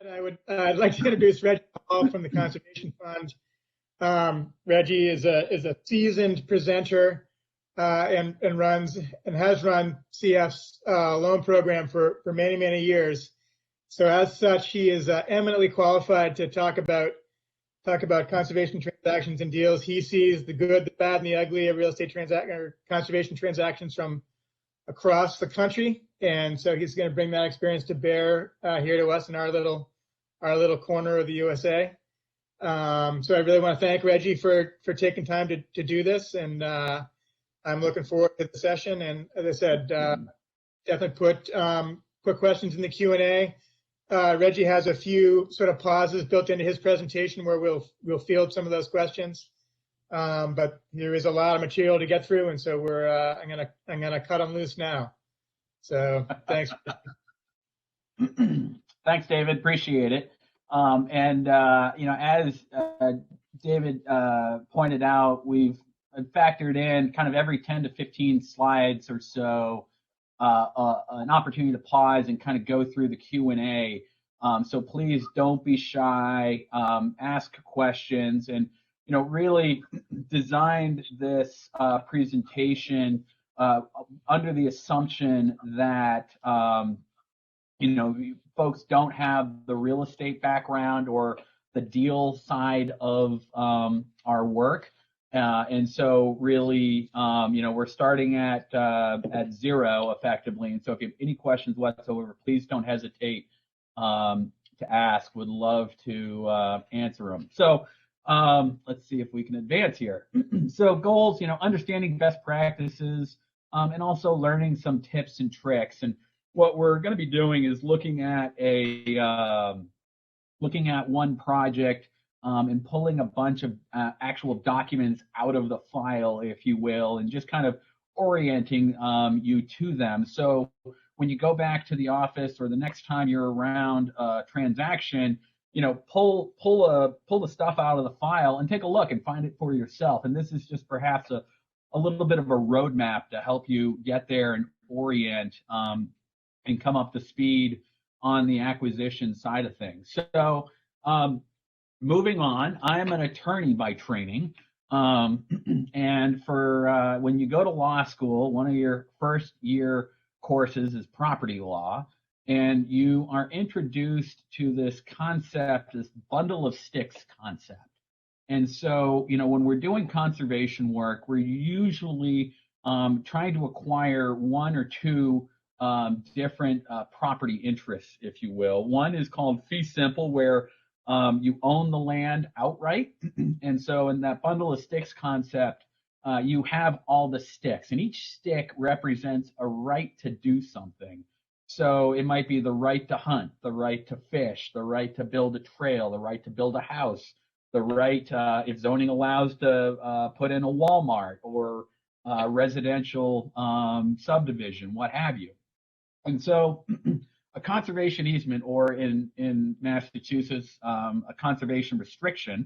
I'd like to introduce Reggie Hall from the Conservation Fund. Reggie is a seasoned presenter and has run CF's loan program for many years. So as such, he is eminently qualified to talk about conservation transactions and deals. He sees the good, the bad, and the ugly of real estate conservation transactions from across the country, and so he's going to bring that experience to bear here to us in our little corner of the USA. So I really want to thank Reggie for taking time to do this, and I'm looking forward to the session. And as I said, definitely put questions in the Q&A. Reggie has a few sort of pauses built into his presentation where we'll field some of those questions. But there is a lot of material to get through, and so I'm gonna cut them loose now. So thanks. Thanks, David. Appreciate it. As David pointed out, we've factored in kind of every 10 to 15 slides or so an opportunity to pause and kind of go through the Q&A. So please don't be shy. Ask questions, and really designed this presentation under the assumption that folks don't have the real estate background or the deal side of our work, and so really we're starting at zero effectively. And so if you have any questions whatsoever, please don't hesitate to ask. Would love to answer them. So let's see if we can advance here. So goals, understanding best practices, and also learning some tips and tricks. And what we're going to be doing is looking at one project and pulling a bunch of actual documents out of the file, if you will, and just kind of orienting you to them. So when you go back to the office or the next time you're around a transaction, pull the stuff out of the file and take a look and find it for yourself. And this is just perhaps a little bit of a roadmap to help you get there and orient and come up to speed on the acquisition side of things. So moving on, I'm an attorney by training. And for when you go to law school, one of your first year courses is property law. And you are introduced to this concept, this bundle of sticks concept. And so, when we're doing conservation work, we're usually trying to acquire one or two different property interests, if you will. One is called fee simple, where you own the land outright. And so in that bundle of sticks concept, you have all the sticks, and each stick represents a right to do something. So it might be the right to hunt, the right to fish, the right to build a trail, the right to build a house, the right, if zoning allows, to put in a Walmart or residential subdivision, what have you. And so a conservation easement, or in Massachusetts, a conservation restriction,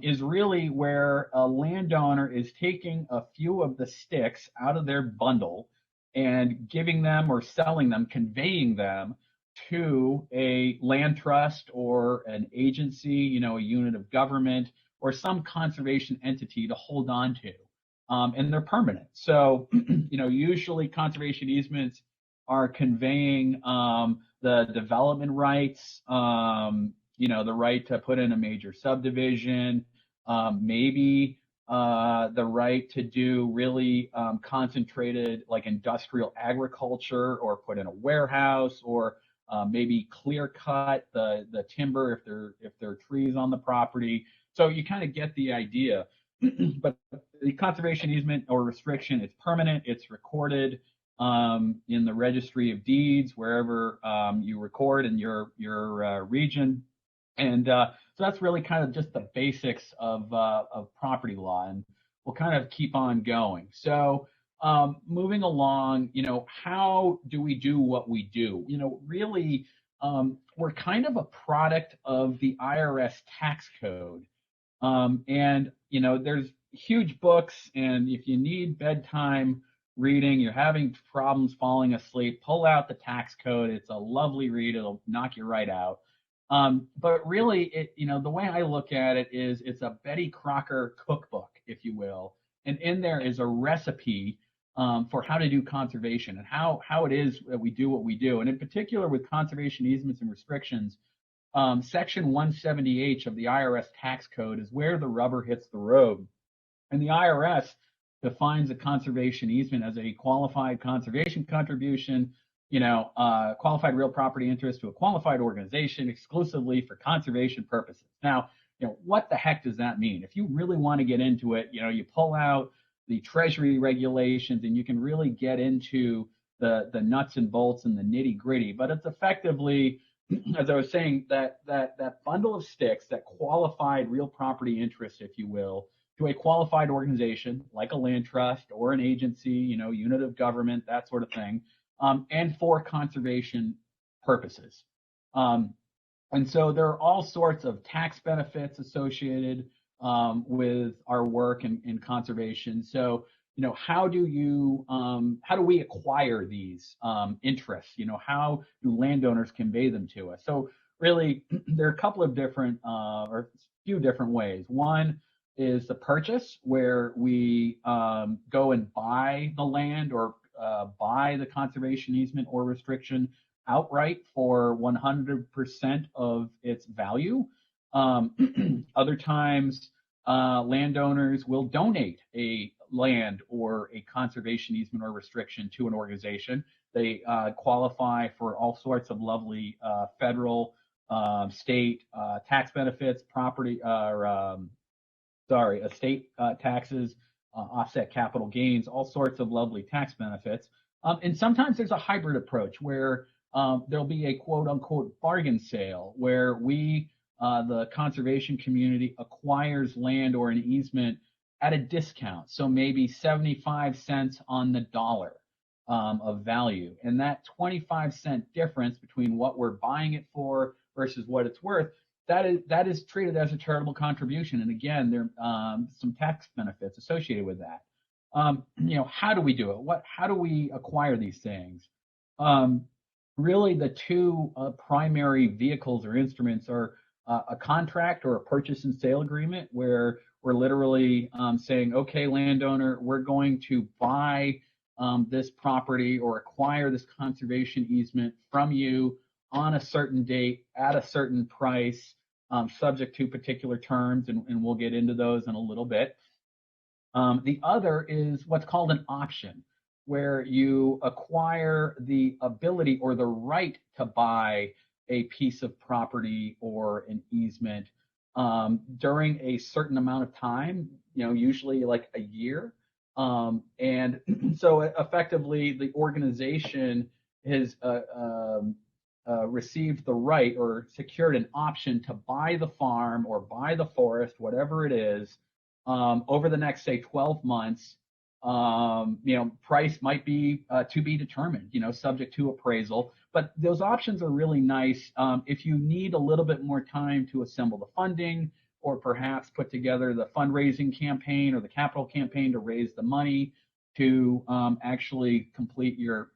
is really where a landowner is taking a few of the sticks out of their bundle and giving them or selling them, conveying them to a land trust or an agency, a unit of government or some conservation entity to hold on to. And they're permanent. So, usually conservation easements are conveying the development rights, the right to put in a major subdivision, maybe the right to do really concentrated like industrial agriculture, or put in a warehouse, or maybe clear cut the timber if there are trees on the property. So you kind of get the idea. But the conservation easement or restriction, it's permanent, it's recorded in the registry of deeds wherever you record in your region. And so that's really kind of just the basics of property law, and we'll kind of keep on going. So moving along, how do we do what we do? Really, we're kind of a product of the IRS tax code. And there's huge books, and if you need bedtime reading, you're having problems falling asleep, pull out the tax code. It's a lovely read. It'll knock you right out. But really, the way I look at it is it's a Betty Crocker cookbook, if you will. And in there is a recipe for how to do conservation and how it is that we do what we do. And in particular with conservation easements and restrictions, Section 170H of the IRS tax code is where the rubber hits the road. And the IRS defines a conservation easement as a qualified conservation contribution, qualified real property interest to a qualified organization exclusively for conservation purposes. Now, what the heck does that mean? If you really want to get into it, you pull out the Treasury regulations and you can really get into the nuts and bolts and the nitty gritty. But it's effectively, as I was saying, that bundle of sticks, that qualified real property interest, if you will, to a qualified organization like a land trust or an agency, unit of government, that sort of thing, and for conservation purposes. And so there are all sorts of tax benefits associated with our work in conservation. So, how do we acquire these interests? How do landowners convey them to us? So really, there are a couple of different, or a few different ways. One is the purchase, where we go and buy the land or buy the conservation easement or restriction outright for 100% of its value. Other times, landowners will donate a land or a conservation easement or restriction to an organization. They qualify for all sorts of lovely federal, state tax benefits, estate taxes, offset capital gains, all sorts of lovely tax benefits. And sometimes there's a hybrid approach where there'll be a quote unquote bargain sale where we, the conservation community, acquires land or an easement at a discount. So maybe 75 cents on the dollar of value. And that 25-cent difference between what we're buying it for versus what it's worth, that is treated as a charitable contribution. And again, there are some tax benefits associated with that. How do we do it? How do we acquire these things? Really, the two primary vehicles or instruments are a contract or a purchase and sale agreement, where we're literally saying, okay, landowner, we're going to buy this property or acquire this conservation easement from you on a certain date at a certain price, subject to particular terms, and we'll get into those in a little bit. The other is what's called an option, where you acquire the ability or the right to buy a piece of property or an easement during a certain amount of time, usually like a year. And so effectively, the organization has received the right or secured an option to buy the farm or buy the forest, whatever it is, over the next, say, 12 months. Price might be to be determined, subject to appraisal. But those options are really nice if you need a little bit more time to assemble the funding, or perhaps put together the fundraising campaign or the capital campaign to raise the money to actually complete your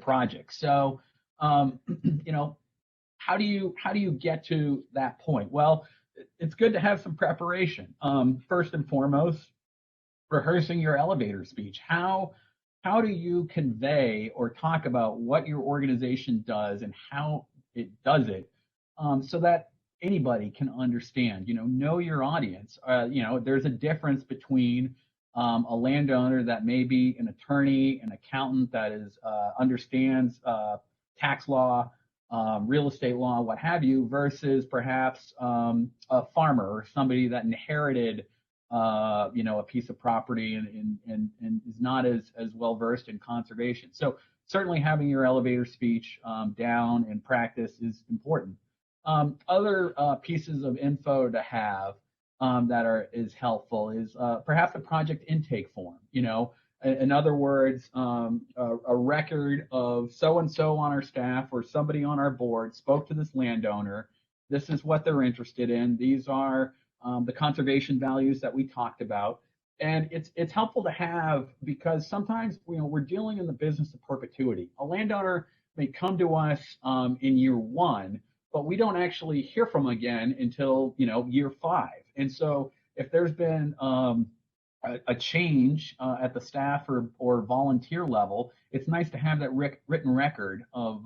project. So, how do you get to that point? Well, it's good to have some preparation. First and foremost, rehearsing your elevator speech. How do you convey or talk about what your organization does and how it does it, so that anybody can understand? Know your audience. There's a difference between a landowner that may be an attorney, an accountant that understands tax law, real estate law, what have you, versus perhaps a farmer or somebody that inherited a piece of property and is not as well versed in conservation. So certainly having your elevator speech down and practice is important. Other pieces of info to have that is helpful is perhaps a project intake form. In other words, a record of so-and-so on our staff or somebody on our board spoke to this landowner. This is what they're interested in. These are the conservation values that we talked about. And it's helpful to have, because sometimes we're dealing in the business of perpetuity. A landowner may come to us in year one but we don't actually hear from them again until, year 5. And so if there's been a change at the staff or volunteer level, it's nice to have that written record of,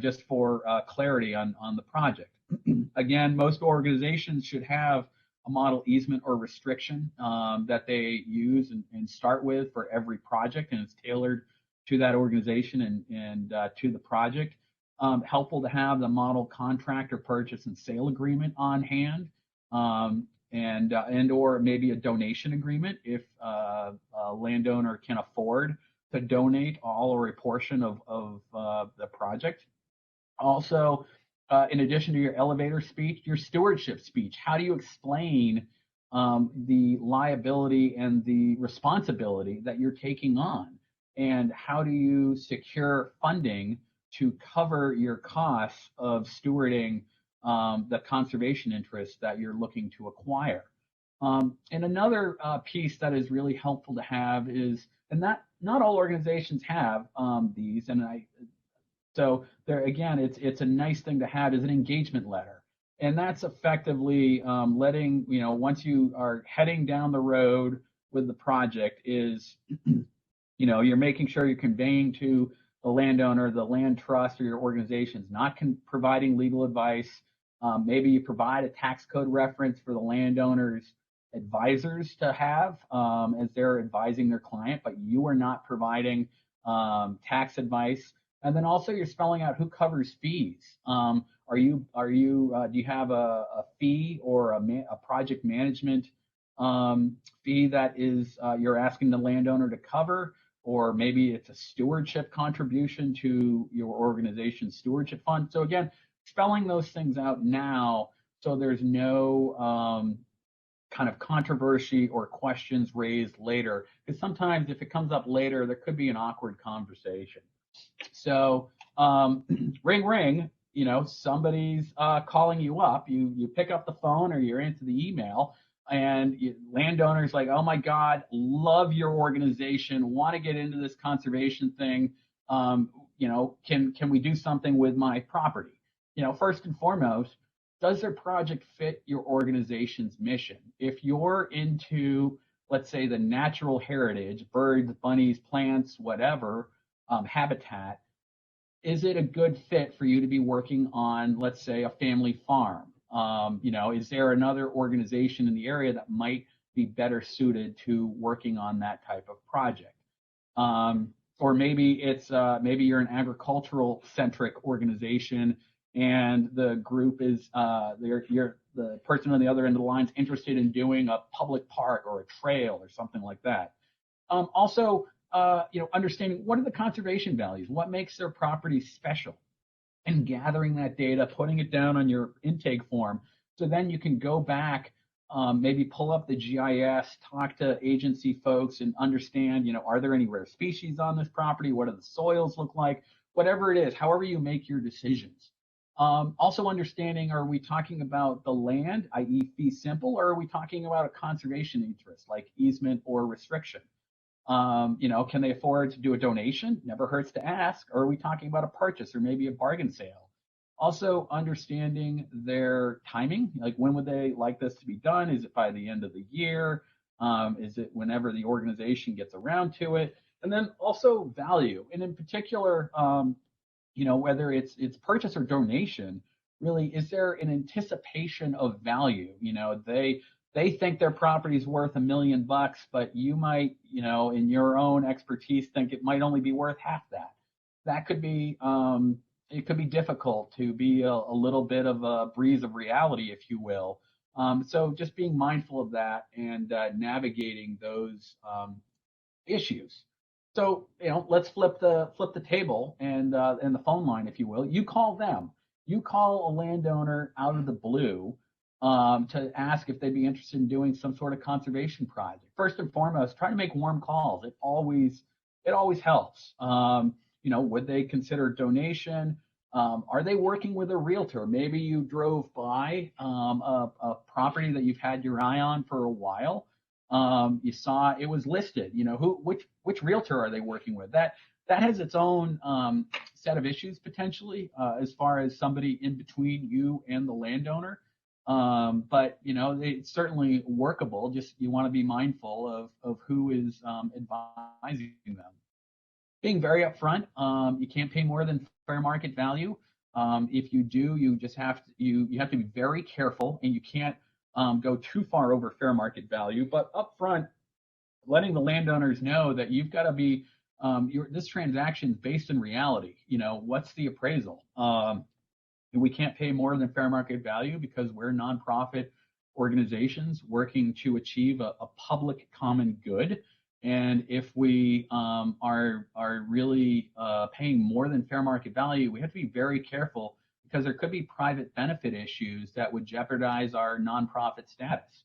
just for clarity on the project. Again, most organizations should have a model easement or restriction that they use and start with for every project, and it's tailored to that organization and to the project. Helpful to have the model contract or purchase and sale agreement on hand, and or maybe a donation agreement if a landowner can afford to donate all or a portion of the project. Also, in addition to your elevator speech, your stewardship speech. How do you explain the liability and the responsibility that you're taking on? And how do you secure funding to cover your costs of stewarding the conservation interests that you're looking to acquire? And another piece that is really helpful to have is, and not all organizations have these, so there again, it's a nice thing to have, is an engagement letter. And that's effectively letting, once you are heading down the road with the project, is, you're making sure you're conveying to the landowner, the land trust, or your organization's not providing legal advice. Maybe you provide a tax code reference for the landowner's advisors to have as they're advising their client, but you are not providing tax advice. And then also you're spelling out who covers fees. Do you have a fee or a project management fee that is you're asking the landowner to cover, or maybe it's a stewardship contribution to your organization's stewardship fund. So again, spelling those things out now so there's no kind of controversy or questions raised later, because sometimes if it comes up later, there could be an awkward conversation. So ring, ring, somebody's calling you up, you pick up the phone or you're into the email, and landowner's like, oh my God, love your organization, want to get into this conservation thing. Can we do something with my property? First and foremost, does their project fit your organization's mission? If you're into, let's say, the natural heritage, birds, bunnies, plants, whatever, habitat, is it a good fit for you to be working on, let's say, a family farm? Is there another organization in the area that might be better suited to working on that type of project? Or maybe maybe you're an agricultural centric organization, and the group is the person on the other end of the line is interested in doing a public park or a trail or something like that. Also, understanding what are the conservation values, what makes their property special, and gathering that data, putting it down on your intake form, so then you can go back, maybe pull up the GIS, talk to agency folks, and understand, are there any rare species on this property? What do the soils look like? Whatever it is, however you make your decisions. Also understanding, are we talking about the land, i.e. fee simple, or are we talking about a conservation interest like easement or restriction? Can they afford to do a donation? Never hurts to ask. Or are we talking about a purchase or maybe a bargain sale? Also understanding their timing, like when would they like this to be done? Is it by the end of the year? Is it whenever the organization gets around to it? And then also value, and in particular, whether it's purchase or donation, really, is there an anticipation of value? They think their property's worth $1 million, but you might, in your own expertise, think it might only be worth half that. That could be, it could be difficult to be a little bit of a breeze of reality, if you will. So just being mindful of that and navigating those issues. So, let's flip the table and the phone line, if you will. You call them. You call a landowner out of the blue to ask if they'd be interested in doing some sort of conservation project. First and foremost, try to make warm calls. It always helps. Would they consider donation? Are they working with a realtor? Maybe you drove by a property that you've had your eye on for a while. You saw it was listed. Which realtor are they working with? that has its own set of issues potentially as far as somebody in between you and the landowner. But it's certainly workable. Just you want to be mindful of who is advising them. Being very upfront, you can't pay more than fair market value. If you do, you just have to you have to be very careful, and you can't go too far over fair market value. But upfront, letting the landowners know that you've got to be this transaction is based in reality. What's the appraisal? We can't pay more than fair market value because we're nonprofit organizations working to achieve a public common good. And if we are really paying more than fair market value, we have to be very careful because there could be private benefit issues that would jeopardize our nonprofit status.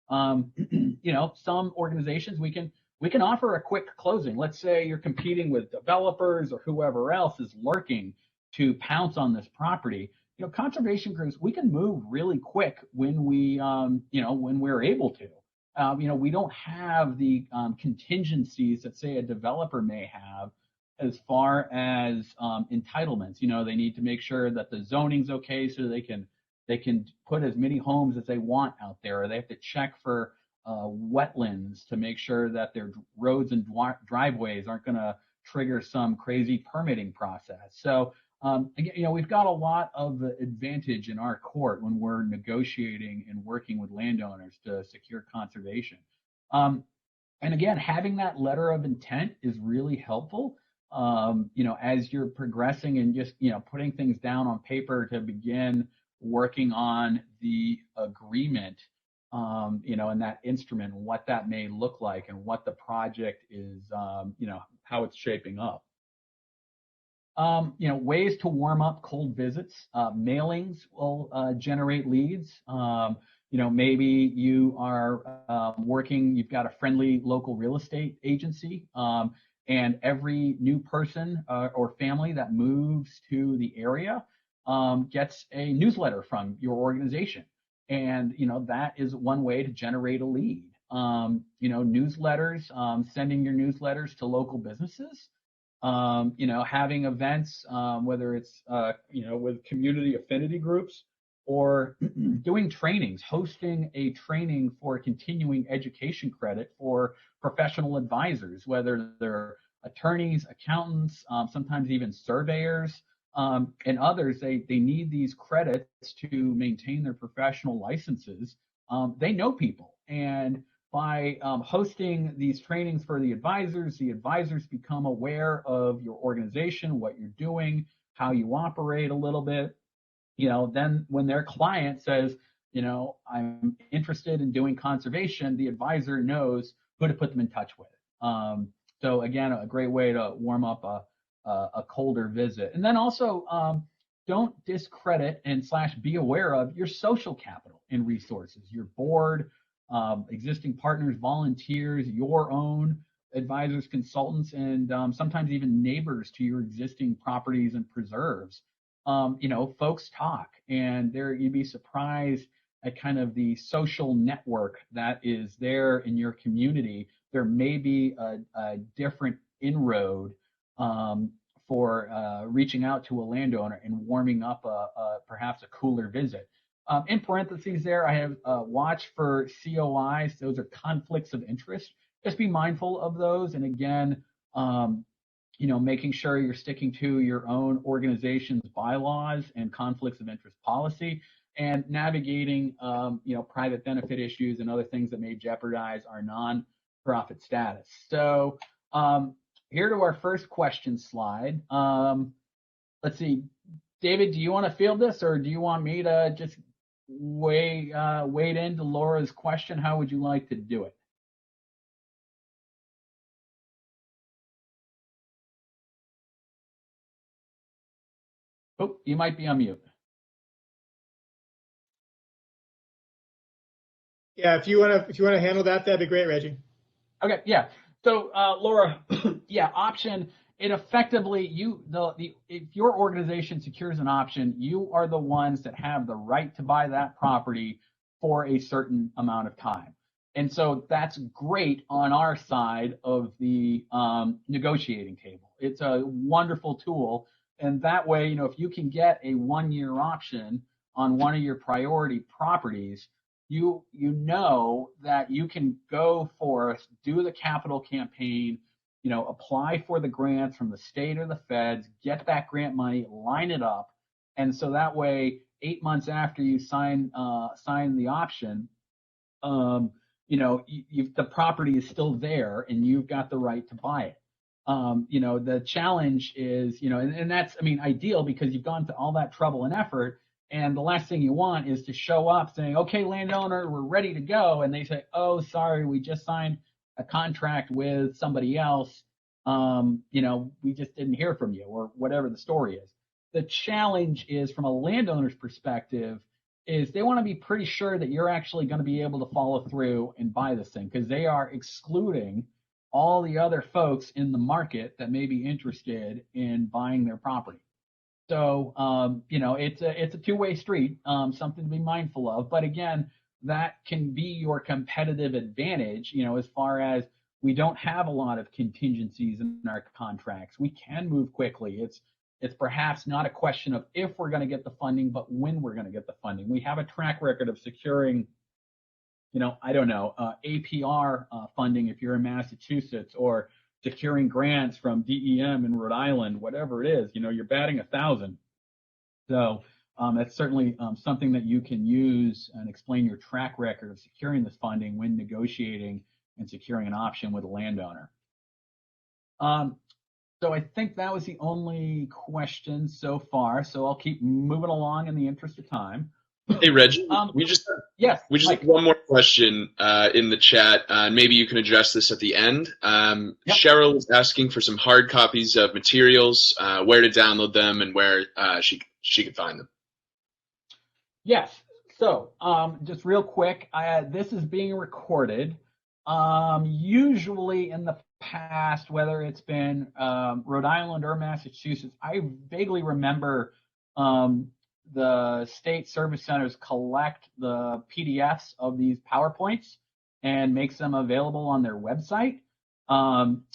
Some organizations we can offer a quick closing. Let's say you're competing with developers or whoever else is lurking to pounce on this property. Conservation groups, we can move really quick when when we're able to. We don't have the contingencies that, say, a developer may have as far as entitlements. They need to make sure that the zoning's okay so they can put as many homes as they want out there, or they have to check for wetlands to make sure that their roads and driveways aren't going to trigger some crazy permitting process. So again, we've got a lot of advantage in our court when we're negotiating and working with landowners to secure conservation. And again, having that letter of intent is really helpful. As you're progressing and just putting things down on paper to begin working on the agreement, and that instrument, what that may look like, and what the project is, how it's shaping up. Ways to warm up cold visits. Mailings will generate leads. Maybe you are working, you've got a friendly local real estate agency, and every new person or family that moves to the area gets a newsletter from your organization. And, that is one way to generate a lead. Newsletters, sending your newsletters to local businesses. Having events, whether it's, with community affinity groups, or doing trainings, hosting a training for continuing education credit for professional advisors, whether they're attorneys, accountants, sometimes even surveyors, and others. They need these credits to maintain their professional licenses. They know people, and by hosting these trainings for the advisors become aware of your organization, what you're doing, how you operate a little bit. Then when their client says, I'm interested in doing conservation, the advisor knows who to put them in touch with. So again, a great way to warm up a colder visit. And then also, don't discredit and / be aware of your social capital and resources, your board, existing partners, volunteers, your own advisors, consultants, and sometimes even neighbors to your existing properties and preserves. Folks talk, and you'd be surprised at kind of the social network that is there in your community. There may be a different inroad for reaching out to a landowner and warming up perhaps a cooler visit. In parentheses there, I have watch for COIs. Those are conflicts of interest. Just be mindful of those. And again, making sure you're sticking to your own organization's bylaws and conflicts of interest policy, and navigating, private benefit issues and other things that may jeopardize our nonprofit status. So here to our first question slide. Let's see, David, do you want to field this, or do you want me to just wade into Laura's question? How would you like to do it? Oh, you might be on mute. Yeah, if you want to handle that, that'd be great, Reggie. Okay, yeah. So Laura, yeah, option. It effectively, if your organization secures an option, you are the ones that have the right to buy that property for a certain amount of time. And so that's great on our side of the negotiating table. It's a wonderful tool. And that way, if you can get a 1-year option on one of your priority properties, you know that you can go forth, do the capital campaign, apply for the grants from the state or the feds, get that grant money, line it up. And so that way, 8 months after you sign the option, the property is still there and you've got the right to buy it. The challenge is, and that's, ideal because you've gone to all that trouble and effort. And the last thing you want is to show up saying, okay, landowner, we're ready to go. And they say, oh, sorry, we just signed a contract with somebody else. We just didn't hear from you, or whatever the story is. The challenge is, from a landowner's perspective, is they want to be pretty sure that you're actually going to be able to follow through and buy this thing, because they are excluding all the other folks in the market that may be interested in buying their property. So, it's a two-way street, something to be mindful of. But again, that can be your competitive advantage, as far as we don't have a lot of contingencies in our contracts. We can move quickly. It's perhaps not a question of if we're going to get the funding, but when we're going to get the funding. We have a track record of securing, APR funding if you're in Massachusetts, or securing grants from DEM in Rhode Island, whatever it is. You're batting 1,000. So that's certainly something that you can use and explain your track record of securing this funding when negotiating and securing an option with a landowner. So I think that was the only question so far. So I'll keep moving along in the interest of time. Hey, Reggie, we just have one more question in the chat. Maybe you can address this at the end. Yep. Cheryl is asking for some hard copies of materials, where to download them, and where she could find them. Yes. So just real quick, this is being recorded. Usually in the past, whether it's been Rhode Island or Massachusetts, I vaguely remember the state service centers collect the PDFs of these PowerPoints and makes them available on their website.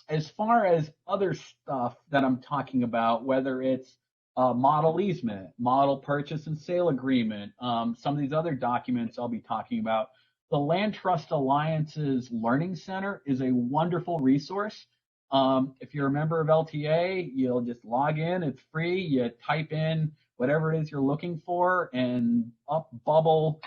As far as other stuff that I'm talking about, whether it's model easement, model purchase and sale agreement, some of these other documents I'll be talking about, the Land Trust Alliance's Learning Center is a wonderful resource. If you're a member of LTA, you'll just log in. It's free. You type in whatever it is you're looking for, and up bubble,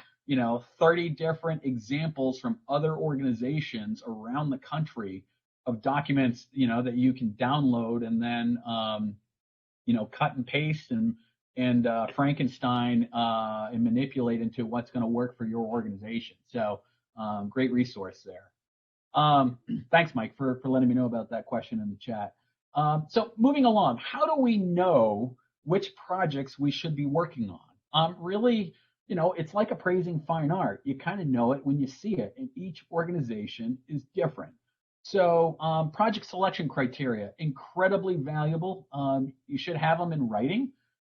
30 different examples from other organizations around the country of documents, that you can download and then, cut and paste and Frankenstein and manipulate into what's going to work for your organization. So great resource there. Thanks, Mike, for letting me know about that question in the chat. So moving along, how do we know which projects we should be working on? Really, it's like appraising fine art. You kind of know it when you see it, and each organization is different. So project selection criteria, incredibly valuable. You should have them in writing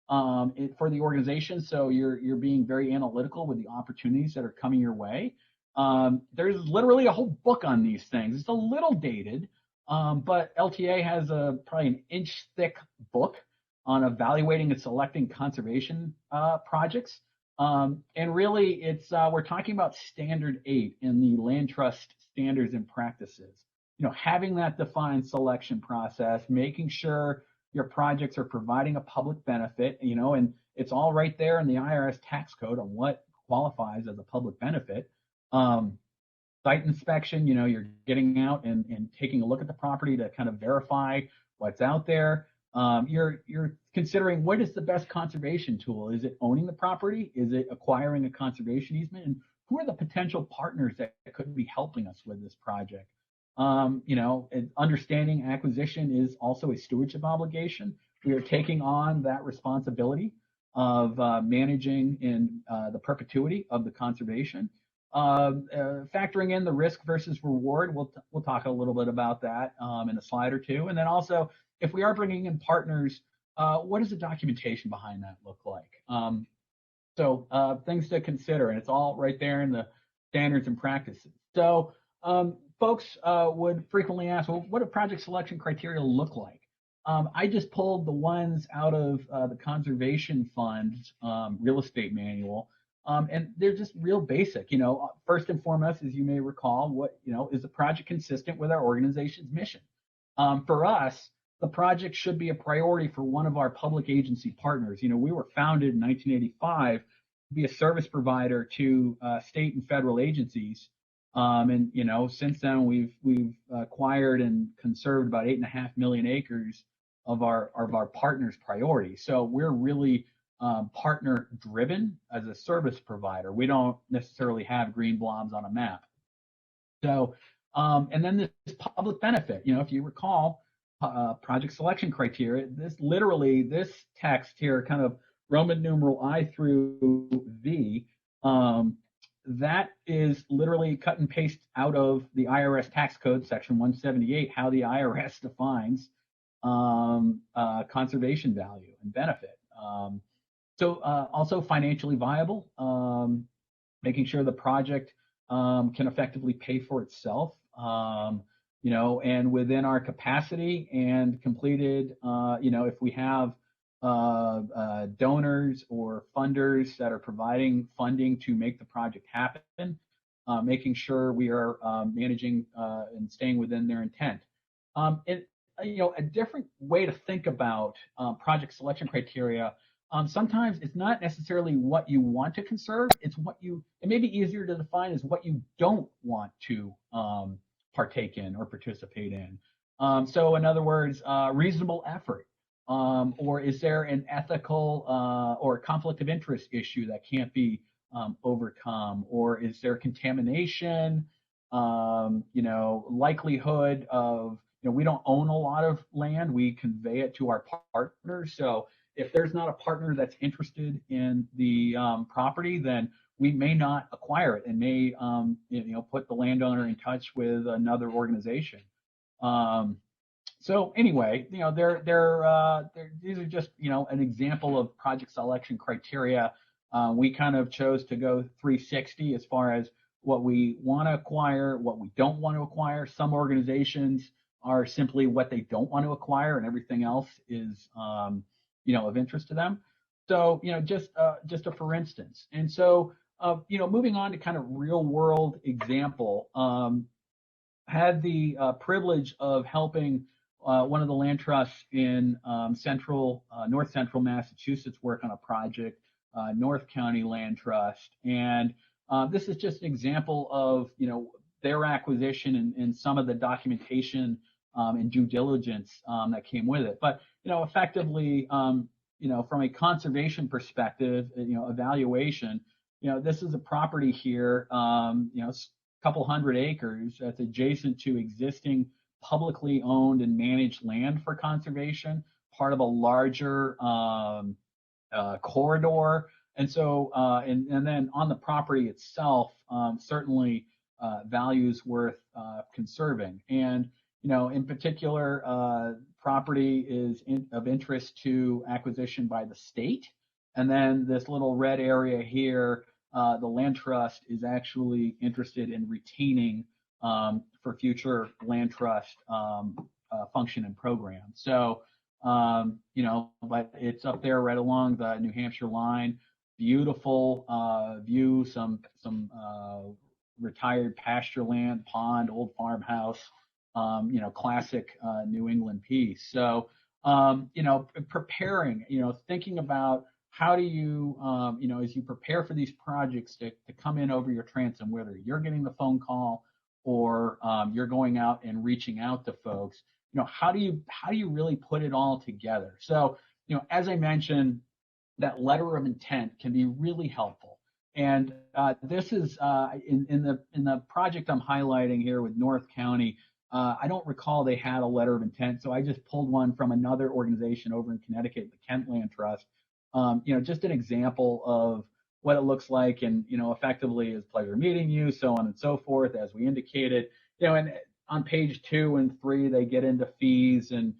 for the organization, so you're being very analytical with the opportunities that are coming your way. There's literally a whole book on these things. It's a little dated, but LTA has probably an inch thick book on evaluating and selecting conservation projects. And really, we're talking about Standard 8 in the Land Trust Standards and Practices. Having that defined selection process, making sure your projects are providing a public benefit, and it's all right there in the IRS tax code on what qualifies as a public benefit. Site inspection, you're getting out and taking a look at the property to kind of verify what's out there. You're considering what is the best conservation tool. Is it owning the property? Is it acquiring a conservation easement? And who are the potential partners that could be helping us with this project? Understanding acquisition is also a stewardship obligation. We are taking on that responsibility of managing in the perpetuity of the conservation. Factoring in the risk versus reward, we'll talk a little bit about that in a slide or two. And then also, if we are bringing in partners, what does the documentation behind that look like? So things to consider, and it's all right there in the standards and practices. So folks would frequently ask, well, what do project selection criteria look like? I just pulled the ones out of the Conservation Fund's real estate manual, and they're just real basic. First and foremost, as you may recall, is the project consistent with our organization's mission? For us, the project should be a priority for one of our public agency partners. We were founded in 1985 to be a service provider to state and federal agencies. And since then we've acquired and conserved about 8.5 million acres of our partners' priorities. So we're really partner driven as a service provider. We don't necessarily have green blobs on a map. So and then this public benefit. If you recall, project selection criteria. This text here, kind of Roman numeral I through V. That is literally cut and paste out of the IRS tax code, section 178, how the IRS defines conservation value and benefit. Also financially viable, making sure the project can effectively pay for itself, and within our capacity and completed, if we have donors or funders that are providing funding to make the project happen, making sure we are managing and staying within their intent. A different way to think about project selection criteria. Sometimes it's not necessarily what you want to conserve. It may be easier to define as what you don't want to partake in or participate in. So in other words, reasonable effort. Or is there an ethical or conflict of interest issue that can't be overcome? Or is there contamination? Likelihood of, we don't own a lot of land. We convey it to our partners. So if there's not a partner that's interested in the property, then we may not acquire it and may put the landowner in touch with another organization. So anyway, these are just an example of project selection criteria. We kind of chose to go 360 as far as what we want to acquire, what we don't want to acquire. Some organizations are simply what they don't want to acquire, and everything else is of interest to them. So just a for instance. And so moving on to kind of real world example, had the privilege of helping one of the land trusts in north central Massachusetts work on a project, North County Land Trust. And this is just an example of, their acquisition and some of the documentation and due diligence that came with it. But, effectively, from a conservation perspective, evaluation, this is a property here, a couple hundred acres that's adjacent to existing publicly owned and managed land for conservation, part of a larger corridor. And so, and then on the property itself, certainly values worth conserving. And, in particular, property is of interest to acquisition by the state. And then this little red area here, the land trust is actually interested in retaining for future land trust function and program. So, but it's up there right along the New Hampshire line. Beautiful view, some retired pasture land, pond, old farmhouse, classic New England piece. So, preparing, thinking about how do you, as you prepare for these projects to come in over your transom, whether you're getting the phone call or you're going out and reaching out to folks, how do you really put it all together? So, as I mentioned, that letter of intent can be really helpful. And this is in the project I'm highlighting here with North County. I don't recall they had a letter of intent, so I just pulled one from another organization over in Connecticut, the Kent Land Trust. Just an example of what it looks like, and effectively, it's a pleasure meeting you, so on and so forth, as we indicated. And on page 2 and 3, they get into fees and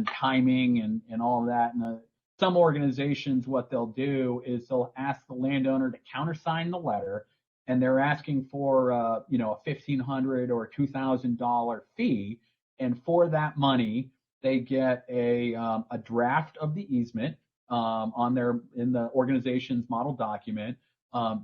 timing and all of that. And some organizations, what they'll do is they'll ask the landowner to countersign the letter, and they're asking for a $1,500 or $2,000 fee, and for that money they get a draft of the easement in the organization's model document,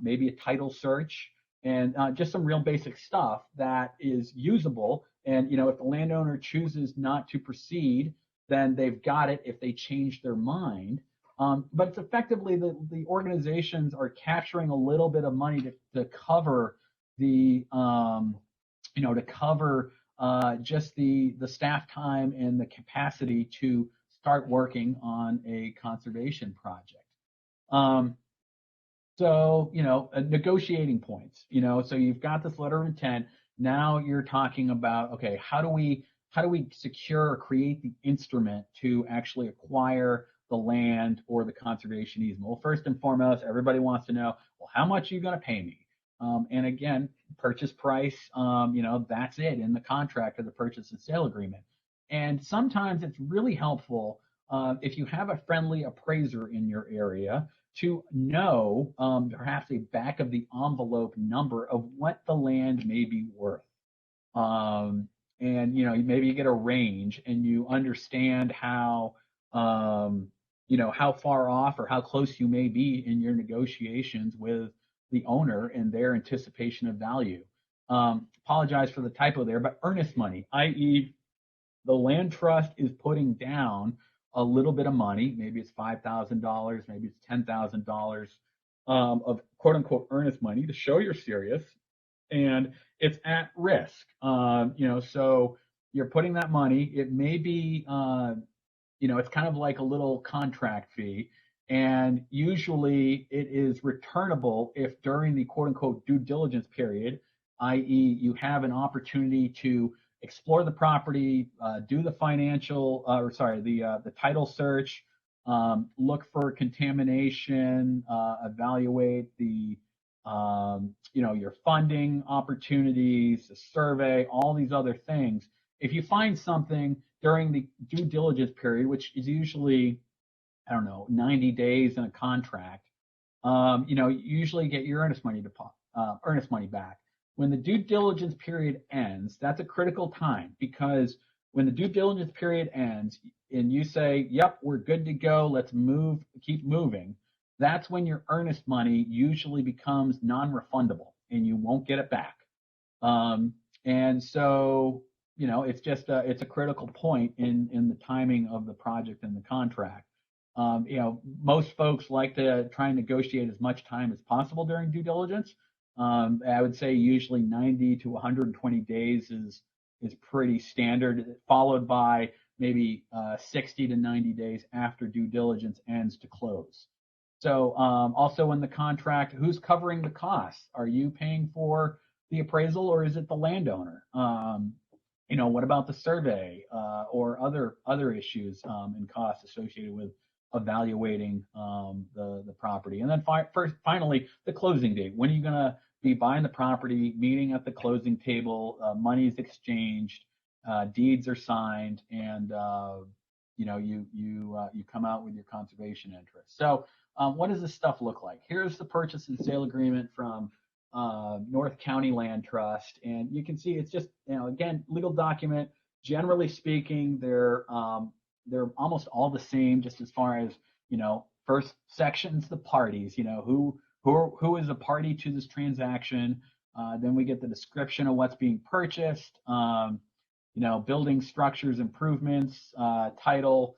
maybe a title search, and just some real basic stuff that is usable. And if the landowner chooses not to proceed, then they've got it if they change their mind. But it's effectively the organizations are capturing a little bit of money to cover the just the staff time and the capacity to start working on a conservation project. Negotiating points. So you've got this letter of intent. Now you're talking about, okay, how do we secure or create the instrument to actually acquire the land or the conservation easement? Well, first and foremost, everybody wants to know, well, how much are you going to pay me? And again, purchase price, that's it in the contract or the purchase and sale agreement. And sometimes it's really helpful if you have a friendly appraiser in your area to know perhaps a back of the envelope number of what the land may be worth. And maybe you get a range and you understand how how far off or how close you may be in your negotiations with the owner and their anticipation of value. Apologize for the typo there, but earnest money, i.e. the land trust is putting down a little bit of money, maybe it's $5,000, maybe it's $10,000 of quote unquote earnest money to show you're serious, and it's at risk. So you're putting that money. It may be, it's kind of like a little contract fee, and usually it is returnable if during the quote unquote due diligence period, i.e. you have an opportunity to explore the property, do the the title search, look for contamination, evaluate the, your funding opportunities, the survey, all these other things. If you find something during the due diligence period, which is usually, 90 days in a contract, you usually get your earnest money back. When the due diligence period ends, that's a critical time, because when the due diligence period ends and you say, yep, we're good to go, let's keep moving, that's when your earnest money usually becomes non-refundable and you won't get it back. And so, it's a critical point in the timing of the project and the contract. Most folks like to try and negotiate as much time as possible during due diligence. I would say usually 90 to 120 days is pretty standard, followed by maybe 60 to 90 days after due diligence ends to close. So also in the contract, who's covering the costs? Are you paying for the appraisal, or is it the landowner? What about the survey or other issues and costs associated with evaluating the property? And then finally, the closing date. When are you going to be buying the property, meeting at the closing table, money is exchanged, deeds are signed, and you come out with your conservation interest. So what does this stuff look like? Here's the purchase and sale agreement from North County Land Trust, and you can see it's just, again, legal document. Generally speaking, they're almost all the same, just as far as, first section's the parties, who is a party to this transaction. Then we get the description of what's being purchased, building structures, improvements, title.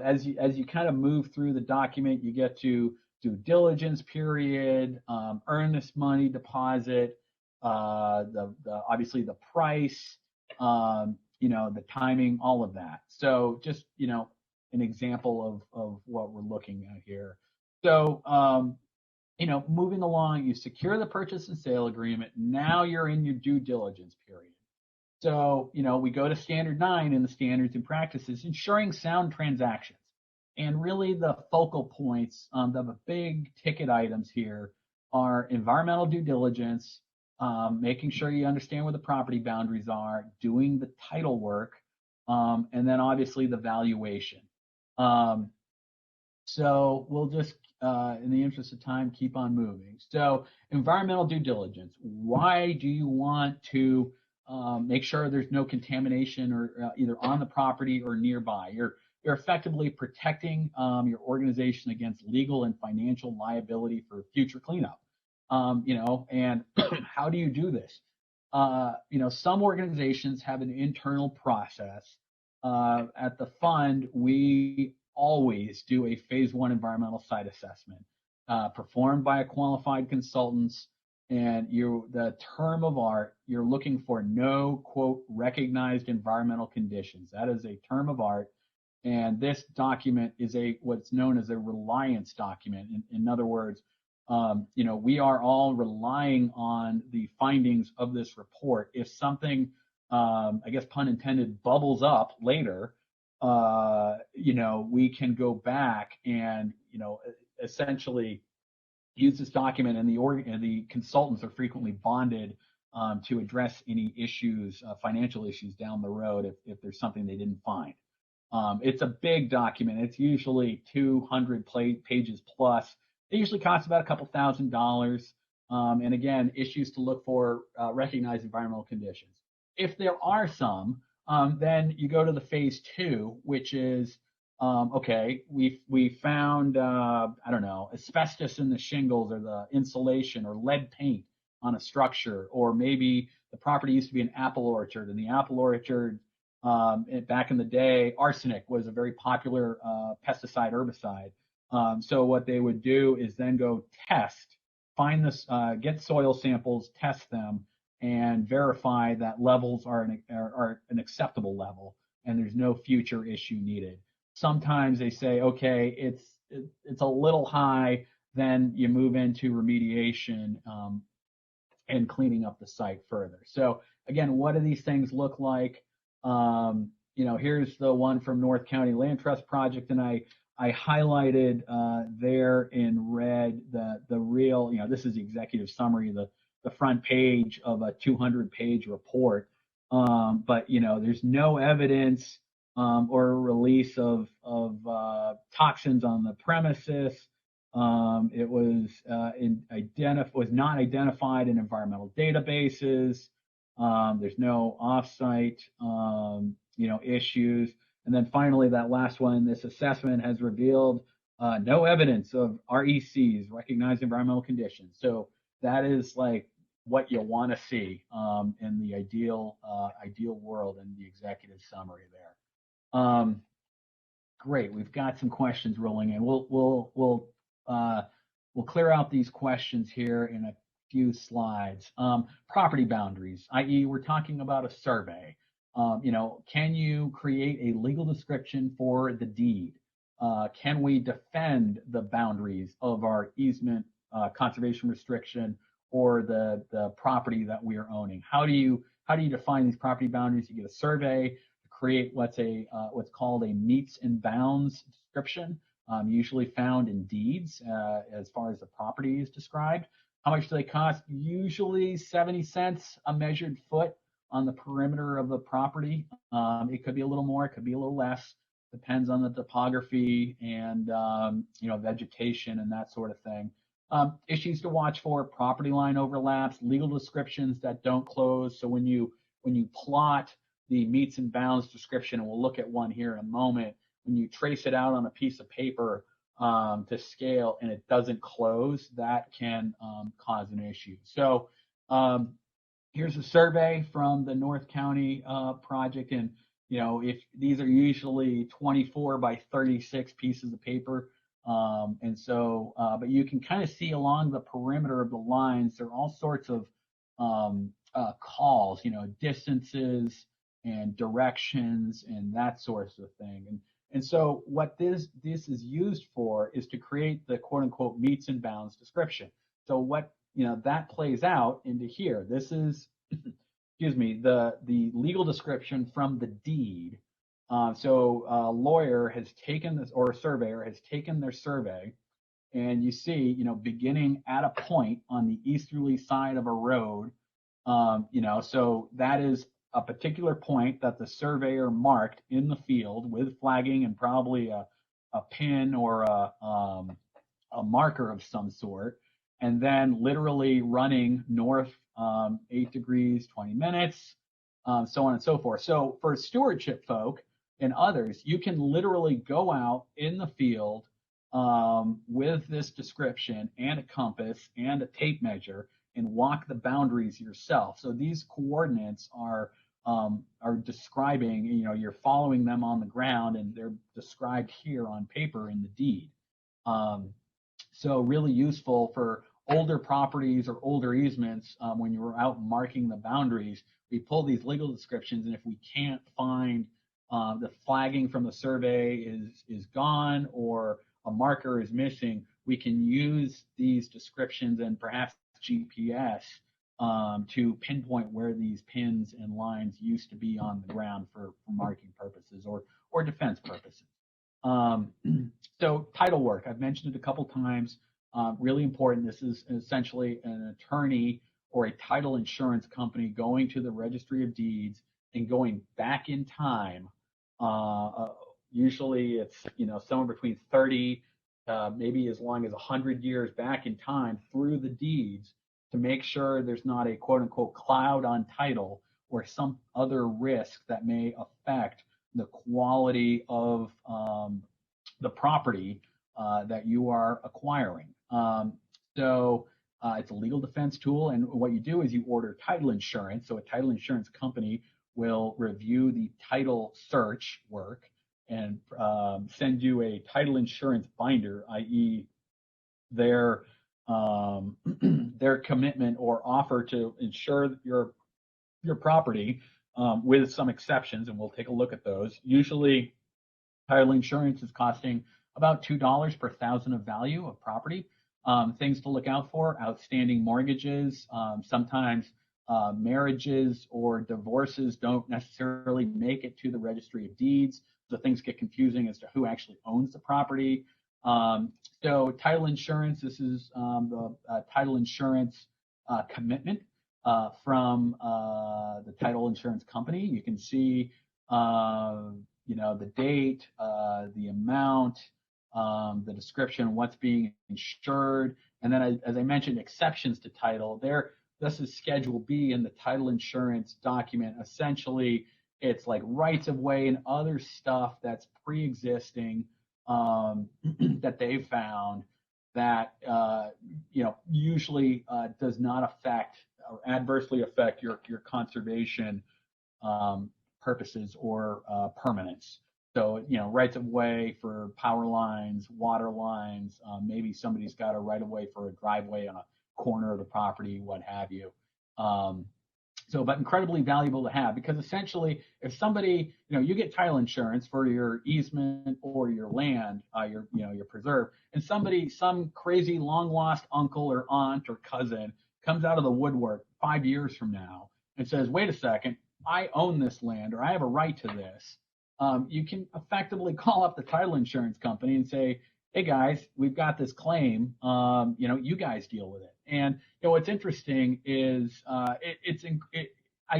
As you kind of move through the document, you get to due diligence period, earnest money deposit, obviously the price, the timing, all of that. So just, an example of what we're looking at here. So, moving along, you secure the purchase and sale agreement. Now you're in your due diligence period. So, we go to standard 9 in the standards and practices, ensuring sound transactions. And really the focal points, the big ticket items here are environmental due diligence, making sure you understand where the property boundaries are, doing the title work, and then obviously the valuation. So we'll just, in the interest of time, keep on moving. So environmental due diligence. Why do you want to make sure there's no contamination or either on the property or nearby? You're effectively protecting your organization against legal and financial liability for future cleanup. And how do you do this? Some organizations have an internal process. At the fund, we always do a phase one environmental site assessment performed by a qualified consultants. And the term of art, you're looking for no, quote, recognized environmental conditions. That is a term of art. And this document is what's known as a reliance document. In other words, we are all relying on the findings of this report. If something, I guess pun intended, bubbles up later, we can go back and, essentially use this document, and the consultants are frequently bonded to address any issues, financial issues down the road if there's something they didn't find. It's a big document. It's usually 200 pages plus. It usually costs about a couple $1,000. And again, issues to look for, recognized environmental conditions. If there are some, then you go to the phase two, which is, okay, we found, asbestos in the shingles or the insulation or lead paint on a structure, or maybe the property used to be an apple orchard, and the apple orchard, back in the day, arsenic was a very popular pesticide herbicide. So what they would do is then go find this, get soil samples, test them, and verify that levels are an acceptable level, and there's no future issue needed. Sometimes they say, okay, it's a little high, then you move into remediation and cleaning up the site further. So again, what do these things look like? Here's the one from North County Land Trust Project, and I highlighted there in red the real, this is the executive summary, the front page of a 200-page report. But there's no evidence or release of toxins on the premises. It was not identified in environmental databases. There's no offsite issues. And then finally, that last one, this assessment has revealed no evidence of RECs, recognized environmental conditions. So that is like what you want to see in the ideal world in the executive summary there. Great, we've got some questions rolling in. We'll clear out these questions here in a few slides. Property boundaries, i.e., we're talking about a survey. Can you create a legal description for the deed? Can we defend the boundaries of our easement, conservation restriction, or the property that we are owning? How do you define these property boundaries? You get a survey to create what's called a meets and bounds description, usually found in deeds as far as the property is described. How much do they cost? Usually 70 cents a measured foot on the perimeter of the property. It could be a little more, it could be a little less, depends on the topography and vegetation and that sort of thing. Issues to watch for: property line overlaps, legal descriptions that don't close. So when you plot the meets and bounds description, and we'll look at one here in a moment, when you trace it out on a piece of paper to scale and it doesn't close, that can cause an issue. So here's a survey from the North County project, and if these are usually 24 by 36 pieces of paper, but you can kind of see along the perimeter of the lines, there are all sorts of calls, distances and directions and that sort of thing. And so what this is used for is to create the quote unquote meets and bounds description. So what that plays out into here. This is, excuse me, the legal description from the deed. So a lawyer has taken this, or a surveyor has taken their survey, and you see, beginning at a point on the easterly side of a road, so that is a particular point that the surveyor marked in the field with flagging and probably a a pin or a marker of some sort, and then literally running north 8 degrees, 20 minutes, so on and so forth. So for stewardship folk and others, you can literally go out in the field with this description and a compass and a tape measure and walk the boundaries yourself. So these coordinates are describing, you're following them on the ground, and they're described here on paper in the deed. So really useful for older properties or older easements. When you're out marking the boundaries, we pull these legal descriptions, and if we can't find the flagging from the survey is gone, or a marker is missing, we can use these descriptions and perhaps GPS to pinpoint where these pins and lines used to be on the ground for marking purposes or defense purposes. So title work, I've mentioned it a couple times, really important. This is essentially an attorney or a title insurance company going to the Registry of Deeds and going back in time. Usually it's, somewhere between 30, maybe as long as 100 years back in time through the deeds to make sure there's not a quote unquote cloud on title or some other risk that may affect the quality of the property that you are acquiring. So it's a legal defense tool, and what you do is you order title insurance. So a title insurance company will review the title search work and send you a title insurance binder, i.e. their commitment or offer to insure your property with some exceptions, and we'll take a look at those. Usually title insurance is costing about $2 per thousand of value of property. Things to look out for: outstanding mortgages. Sometimes marriages or divorces don't necessarily make it to the Registry of Deeds, so things get confusing as to who actually owns the property. So title insurance, this is the title insurance commitment from the title insurance company. You can see the date, the amount, the description, what's being insured, and then as I mentioned, exceptions to title. This is Schedule B in the title insurance document. Essentially, it's like rights of way and other stuff that's pre-existing that they've found that usually does not affect or adversely affect your conservation purposes or permanence. So, rights of way for power lines, water lines, maybe somebody's got a right of way for a driveway on a corner of the property, what have you. But incredibly valuable to have, because essentially if somebody, you get title insurance for your easement or your land, your preserve, and some crazy long lost uncle or aunt or cousin comes out of the woodwork 5 years from now and says, wait a second, I own this land, or I have a right to this. You can effectively call up the title insurance company and say, hey guys, we've got this claim, you guys deal with it. And what's interesting is I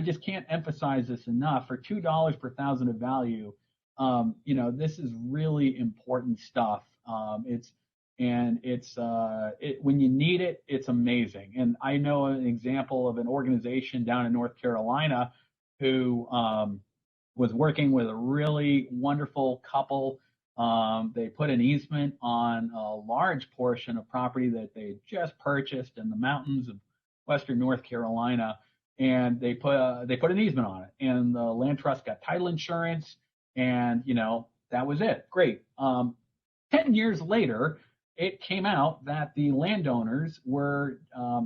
just can't emphasize this enough. For $2 per thousand of value, this is really important stuff. When you need it, it's amazing. And I know an example of an organization down in North Carolina who was working with a really wonderful couple. They put an easement on a large portion of property that they had just purchased in the mountains of western North Carolina, and they put an easement on it. And the land trust got title insurance, and that was it. Great. 10 years later, it came out that the landowners were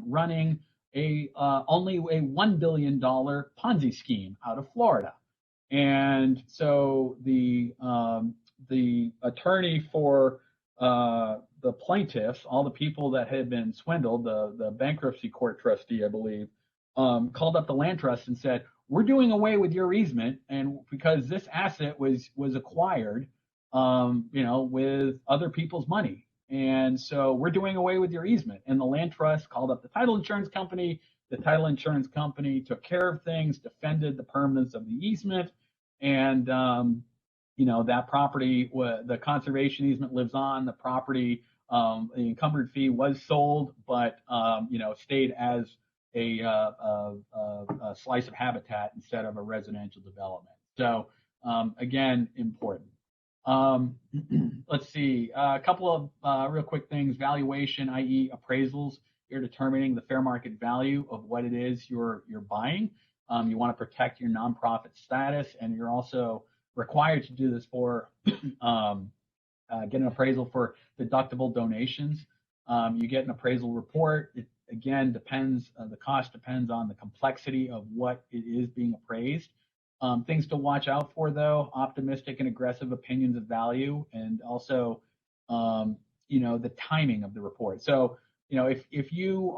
running only a $1 billion Ponzi scheme out of Florida. And so the attorney for the plaintiffs, all the people that had been swindled, the bankruptcy court trustee, I believe, called up the land trust and said, we're doing away with your easement, and because this asset was acquired, with other people's money. And so we're doing away with your easement. And the land trust called up the title insurance company. The title insurance company took care of things, defended the permanence of the easement, and that property, the conservation easement lives on, the property, the encumbered fee was sold, but, stayed as a slice of habitat instead of a residential development. So, again, important. Let's see, a couple of real quick things. Valuation, i.e. appraisals. You're determining the fair market value of what it is you're buying. You want to protect your nonprofit status, and you're also required to do this for get an appraisal for deductible donations. You get an appraisal report. It again depends. The cost depends on the complexity of what it is being appraised. Things to watch out for, though: optimistic and aggressive opinions of value, and also, the timing of the report. So, if you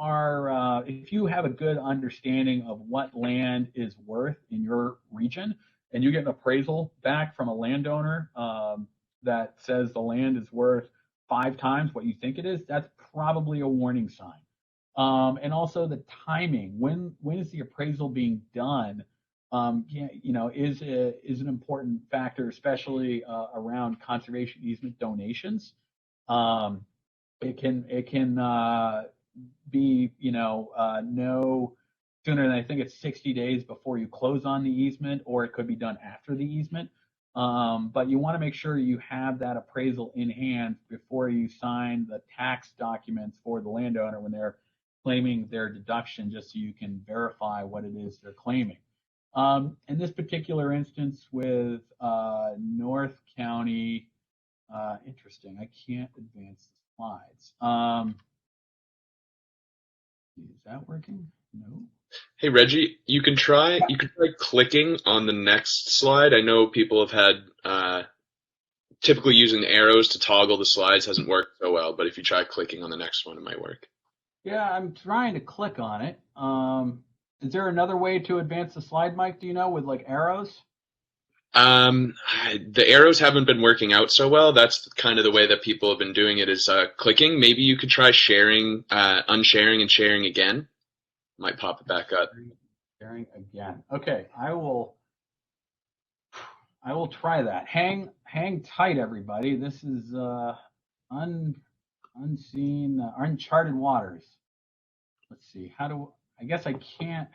have a good understanding of what land is worth in your region, and you get an appraisal back from a landowner that says the land is worth 5 times what you think it is, that's probably a warning sign. And also the timing. When is the appraisal being done? Is an important factor, especially around conservation easement donations. It can be no sooner than, I think it's 60 days before you close on the easement, or it could be done after the easement. But you want to make sure you have that appraisal in hand before you sign the tax documents for the landowner when they're claiming their deduction, just so you can verify what it is they're claiming. In this particular instance with North County, interesting, I can't advance the slides. Is that working? No. Hey Reggie, you can try clicking on the next slide. I know people have had typically using the arrows to toggle the slides hasn't worked so well, but if you try clicking on the next one, it might work. Yeah, I'm trying to click on it. Is there another way to advance the slide, Mike? Do you know, with like arrows? The arrows haven't been working out so well. That's kind of the way that people have been doing it, is clicking. Maybe you could try sharing, unsharing and sharing again. Might pop it back up. Sharing again. Okay, I will try that. Hang tight, everybody. This is unseen, uncharted waters. Let's see. I guess I can't.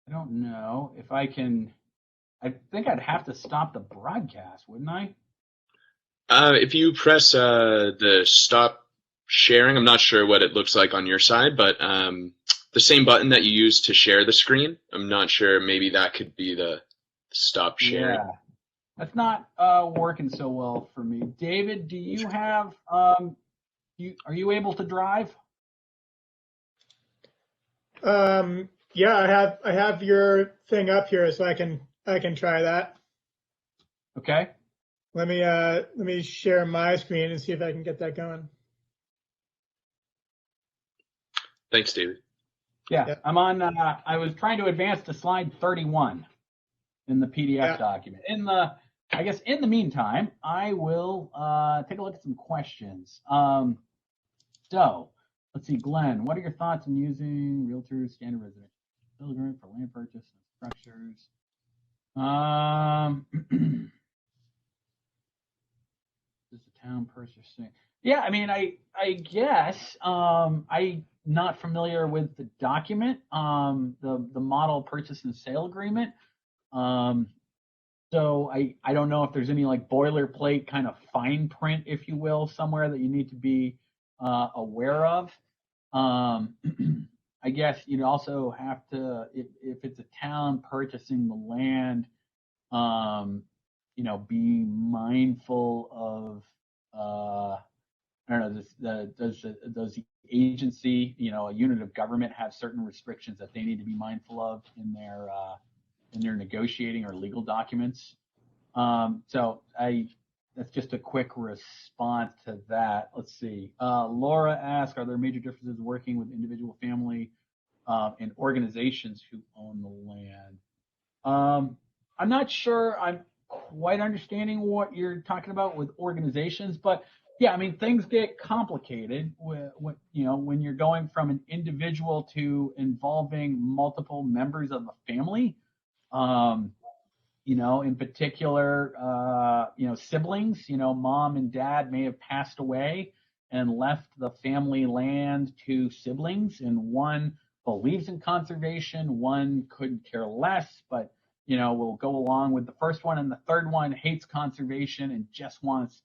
I don't know if I can. I think I'd have to stop the broadcast, wouldn't I? If you press the stop sharing, I'm not sure what it looks like on your side, but the same button that you use to share the screen, I'm not sure, maybe that could be the stop sharing. Yeah, that's not working so well for me. David, do you have, are you able to drive? Yeah, I have your thing up here, so I can try that. Okay. Let me share my screen and see if I can get that going. Thanks, David. Yeah, I'm on. I was trying to advance to slide 31 in the PDF document. I guess in the meantime, I will take a look at some questions. So let's see, Glenn, what are your thoughts on using realtors, standard residential agreement for land purchase and structures? Is the town purchasing? Yeah, I mean, I guess I'm not familiar with the document, the model purchase and sale agreement. So I don't know if there's any like boilerplate kind of fine print, if you will, somewhere that you need to be aware of. I guess you'd also have to, if it's a town purchasing the land, be mindful of, I don't know, does the agency, a unit of government, have certain restrictions that they need to be mindful of in their negotiating or legal documents? So that's just a quick response to that. Let's see. Laura asked, are there major differences working with individual family and organizations who own the land? I'm not sure I'm quite understanding what you're talking about with organizations, but yeah, I mean, things get complicated when you're going from an individual to involving multiple members of a family. In particular, siblings, mom and dad may have passed away and left the family land to siblings, and one believes in conservation, one couldn't care less, but, will go along with the first one, and the third one hates conservation and just wants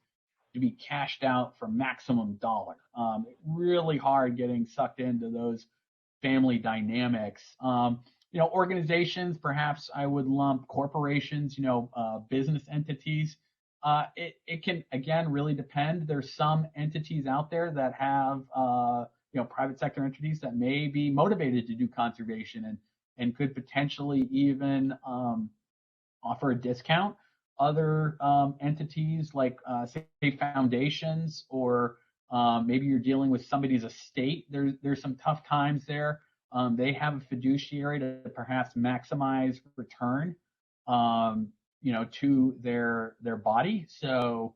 to be cashed out for maximum dollar. Really hard getting sucked into those family dynamics. Organizations, perhaps I would lump corporations, business entities. It can, again, really depend. There's some entities out there that have, private sector entities that may be motivated to do conservation and could potentially even offer a discount. Other entities like, say, foundations, or maybe you're dealing with somebody's estate. There's some tough times there. They have a fiduciary to perhaps maximize return, to their body. So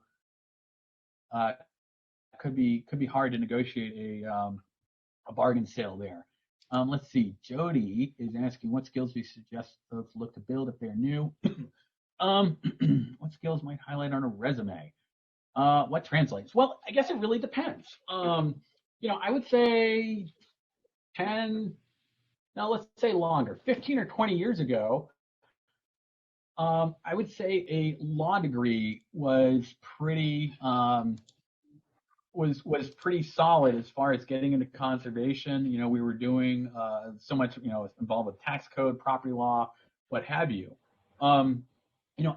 could be hard to negotiate a bargain sale there. Let's see. Jody is asking, what skills do you suggest folks look to build if they're new? What skills might highlight on a resume? What translates? Well, I guess it really depends. I would say 10. Now let's say longer, 15 or 20 years ago, I would say a law degree was pretty was pretty solid as far as getting into conservation. We were doing so much, involved with tax code, property law, what have you.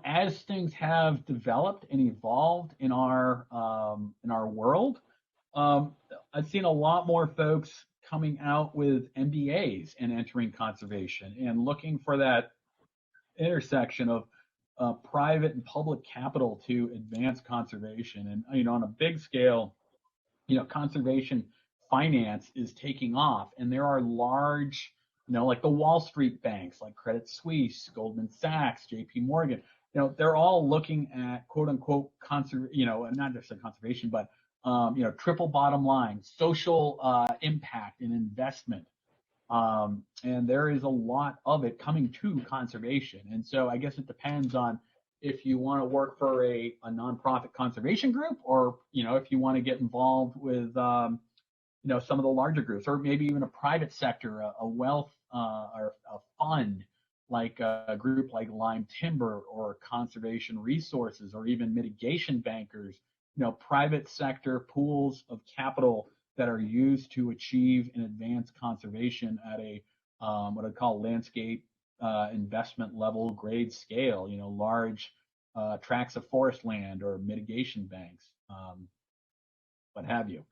As things have developed and evolved in our world, I've seen a lot more folks coming out with MBAs and entering conservation and looking for that intersection of private and public capital to advance conservation. And, on a big scale, conservation finance is taking off, and there are large, like the Wall Street banks, like Credit Suisse, Goldman Sachs, JP Morgan, they're all looking at quote unquote not just conservation, but triple bottom line, social impact and investment. And there is a lot of it coming to conservation. And so I guess it depends on if you want to work for a nonprofit conservation group, or, if you want to get involved with, some of the larger groups, or maybe even a private sector, a wealth or a fund, like a group like Lime Timber or Conservation Resources, or even mitigation bankers, private sector pools of capital that are used to achieve and advance conservation at a what I'd call landscape investment level grade scale, large tracts of forest land or mitigation banks, what have you.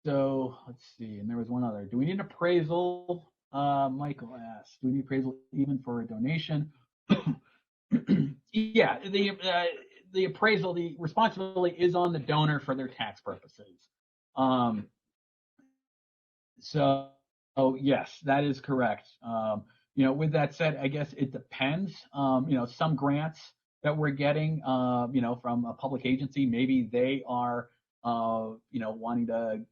So let's see, and there was one other. Do we need appraisal? Michael asked, do we need appraisal even for a donation? Yeah, the appraisal, the responsibility is on the donor for their tax purposes. So yes, that is correct. With that said, I guess it depends. Some grants that we're getting, from a public agency, maybe they are, wanting to,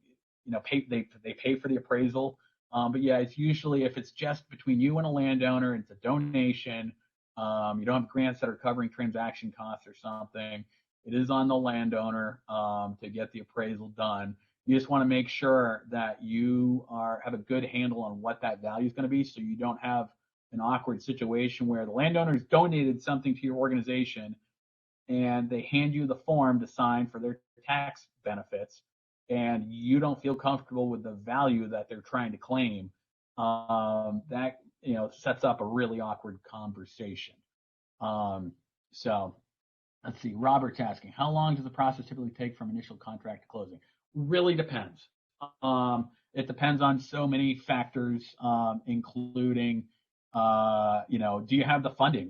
pay, they pay for the appraisal. But yeah, it's usually, if it's just between you and a landowner, it's a donation. You don't have grants that are covering transaction costs or something. It is on the landowner to get the appraisal done. You just want to make sure that you have a good handle on what that value is going to be, so you don't have an awkward situation where the landowner's donated something to your organization and they hand you the form to sign for their tax benefits, and you don't feel comfortable with the value that they're trying to claim. That sets up a really awkward conversation. So let's see. Robert's asking, how long does the process typically take from initial contract to closing? Really depends. It depends on so many factors, including, do you have the funding?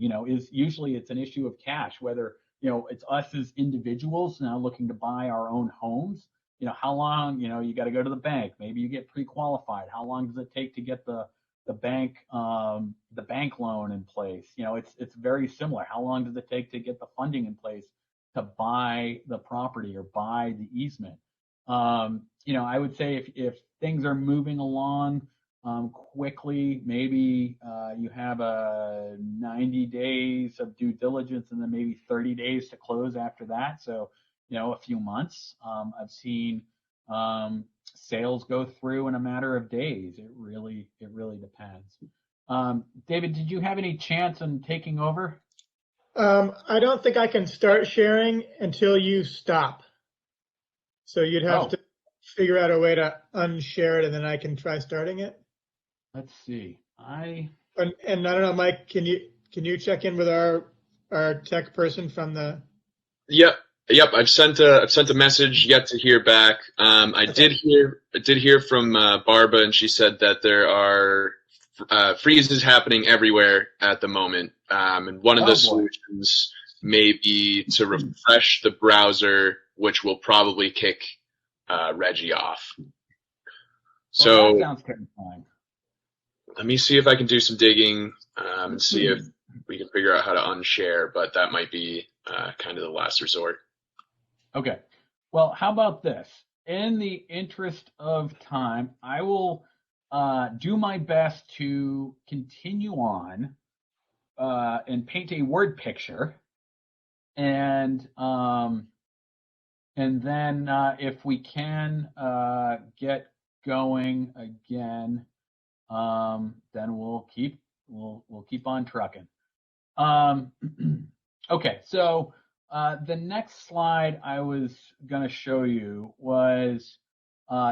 Usually it's an issue of cash, whether, it's us as individuals now looking to buy our own homes. How long, you got to go to the bank. Maybe you get pre-qualified. How long does it take to get the bank loan in place? It's very similar. How long does it take to get the funding in place to buy the property or buy the easement? I would say if things are moving along quickly. Maybe you have a 90 days of due diligence and then maybe 30 days to close after that. So, a few months. I've seen sales go through in a matter of days. It really depends. David, did you have any chance in taking over? I don't think I can start sharing until you stop. So you'd have to figure out a way to unshare it, and then I can try starting it. Let's see. And I don't know, Mike, can you check in with our tech person from the? Yep. I've sent a message. Yet to hear back. I did hear from Barba, and she said that there are freezes happening everywhere at the moment. And one of the solutions may be to refresh the browser, which will probably kick Reggie off. So that sounds terrifying. Let me see if I can do some digging and see if we can figure out how to unshare, but that might be kind of the last resort. Okay. Well, how about this? In the interest of time, I will do my best to continue on and paint a word picture, and then if we can get going again, then we'll keep on trucking. Okay, so the next slide I was going to show you was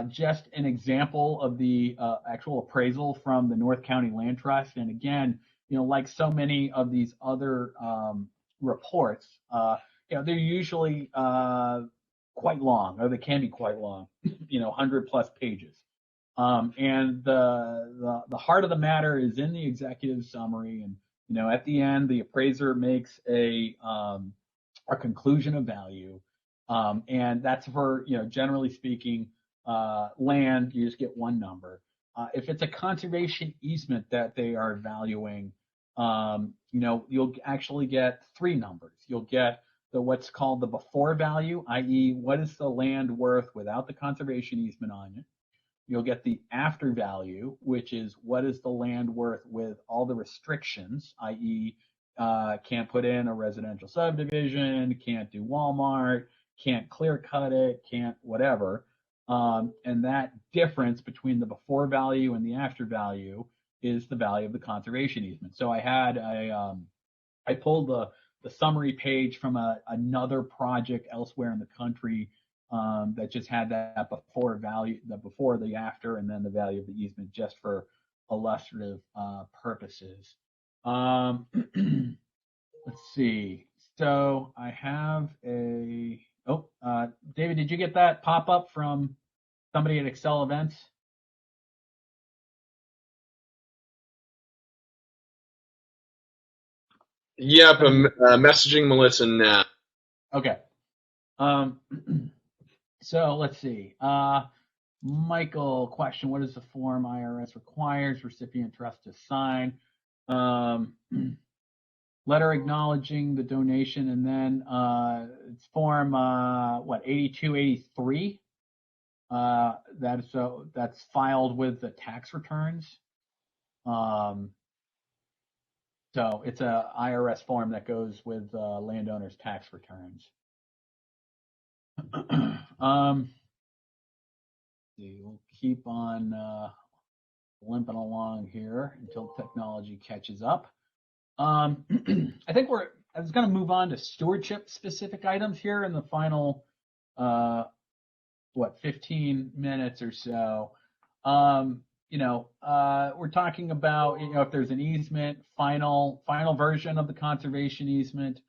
just an example of the actual appraisal from the North County Land Trust. And again, like so many of these other reports, they're usually quite long, or they can be quite long, 100+ pages. And the heart of the matter is in the executive summary, and at the end, the appraiser makes a conclusion of value, and that's for generally speaking, land, you just get one number. If it's a conservation easement that they are valuing, you'll actually get three numbers. You'll get what's called the before value, i.e., what is the land worth without the conservation easement on it. You'll get the after value, which is what is the land worth with all the restrictions, i.e., can't put in a residential subdivision, can't do Walmart, can't clear cut it, can't whatever. And that difference between the before value and the after value is the value of the conservation easement. So I pulled the summary page from another project elsewhere in the country that just had that before value, the before, the after, and then the value of the easement, just for illustrative purposes. Let's see. So I have David, did you get that pop up from somebody at Excel Events? Yep, I'm messaging Melissa now. Okay. So let's see. Michael, question: what is the form IRS requires recipient trust to sign? Letter acknowledging the donation, and then it's form 8283. That's filed with the tax returns. So it's a IRS form that goes with landowners' tax returns. We'll keep on limping along here until technology catches up. I think I was going to move on to stewardship specific items here in the final 15 minutes or so. We're talking about if there's an easement, final version of the conservation easement,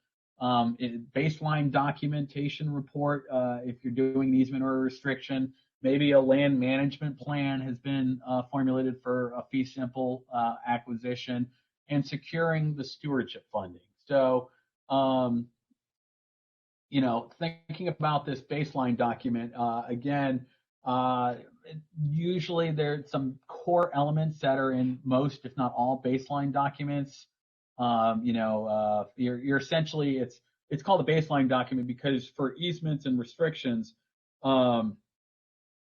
baseline documentation report if you're doing an easement or a restriction. Maybe a land management plan has been formulated for a fee simple acquisition, and securing the stewardship funding. So, thinking about this baseline document, again, usually there's some core elements that are in most, if not all, baseline documents. You're essentially, it's called a baseline document because for easements and restrictions,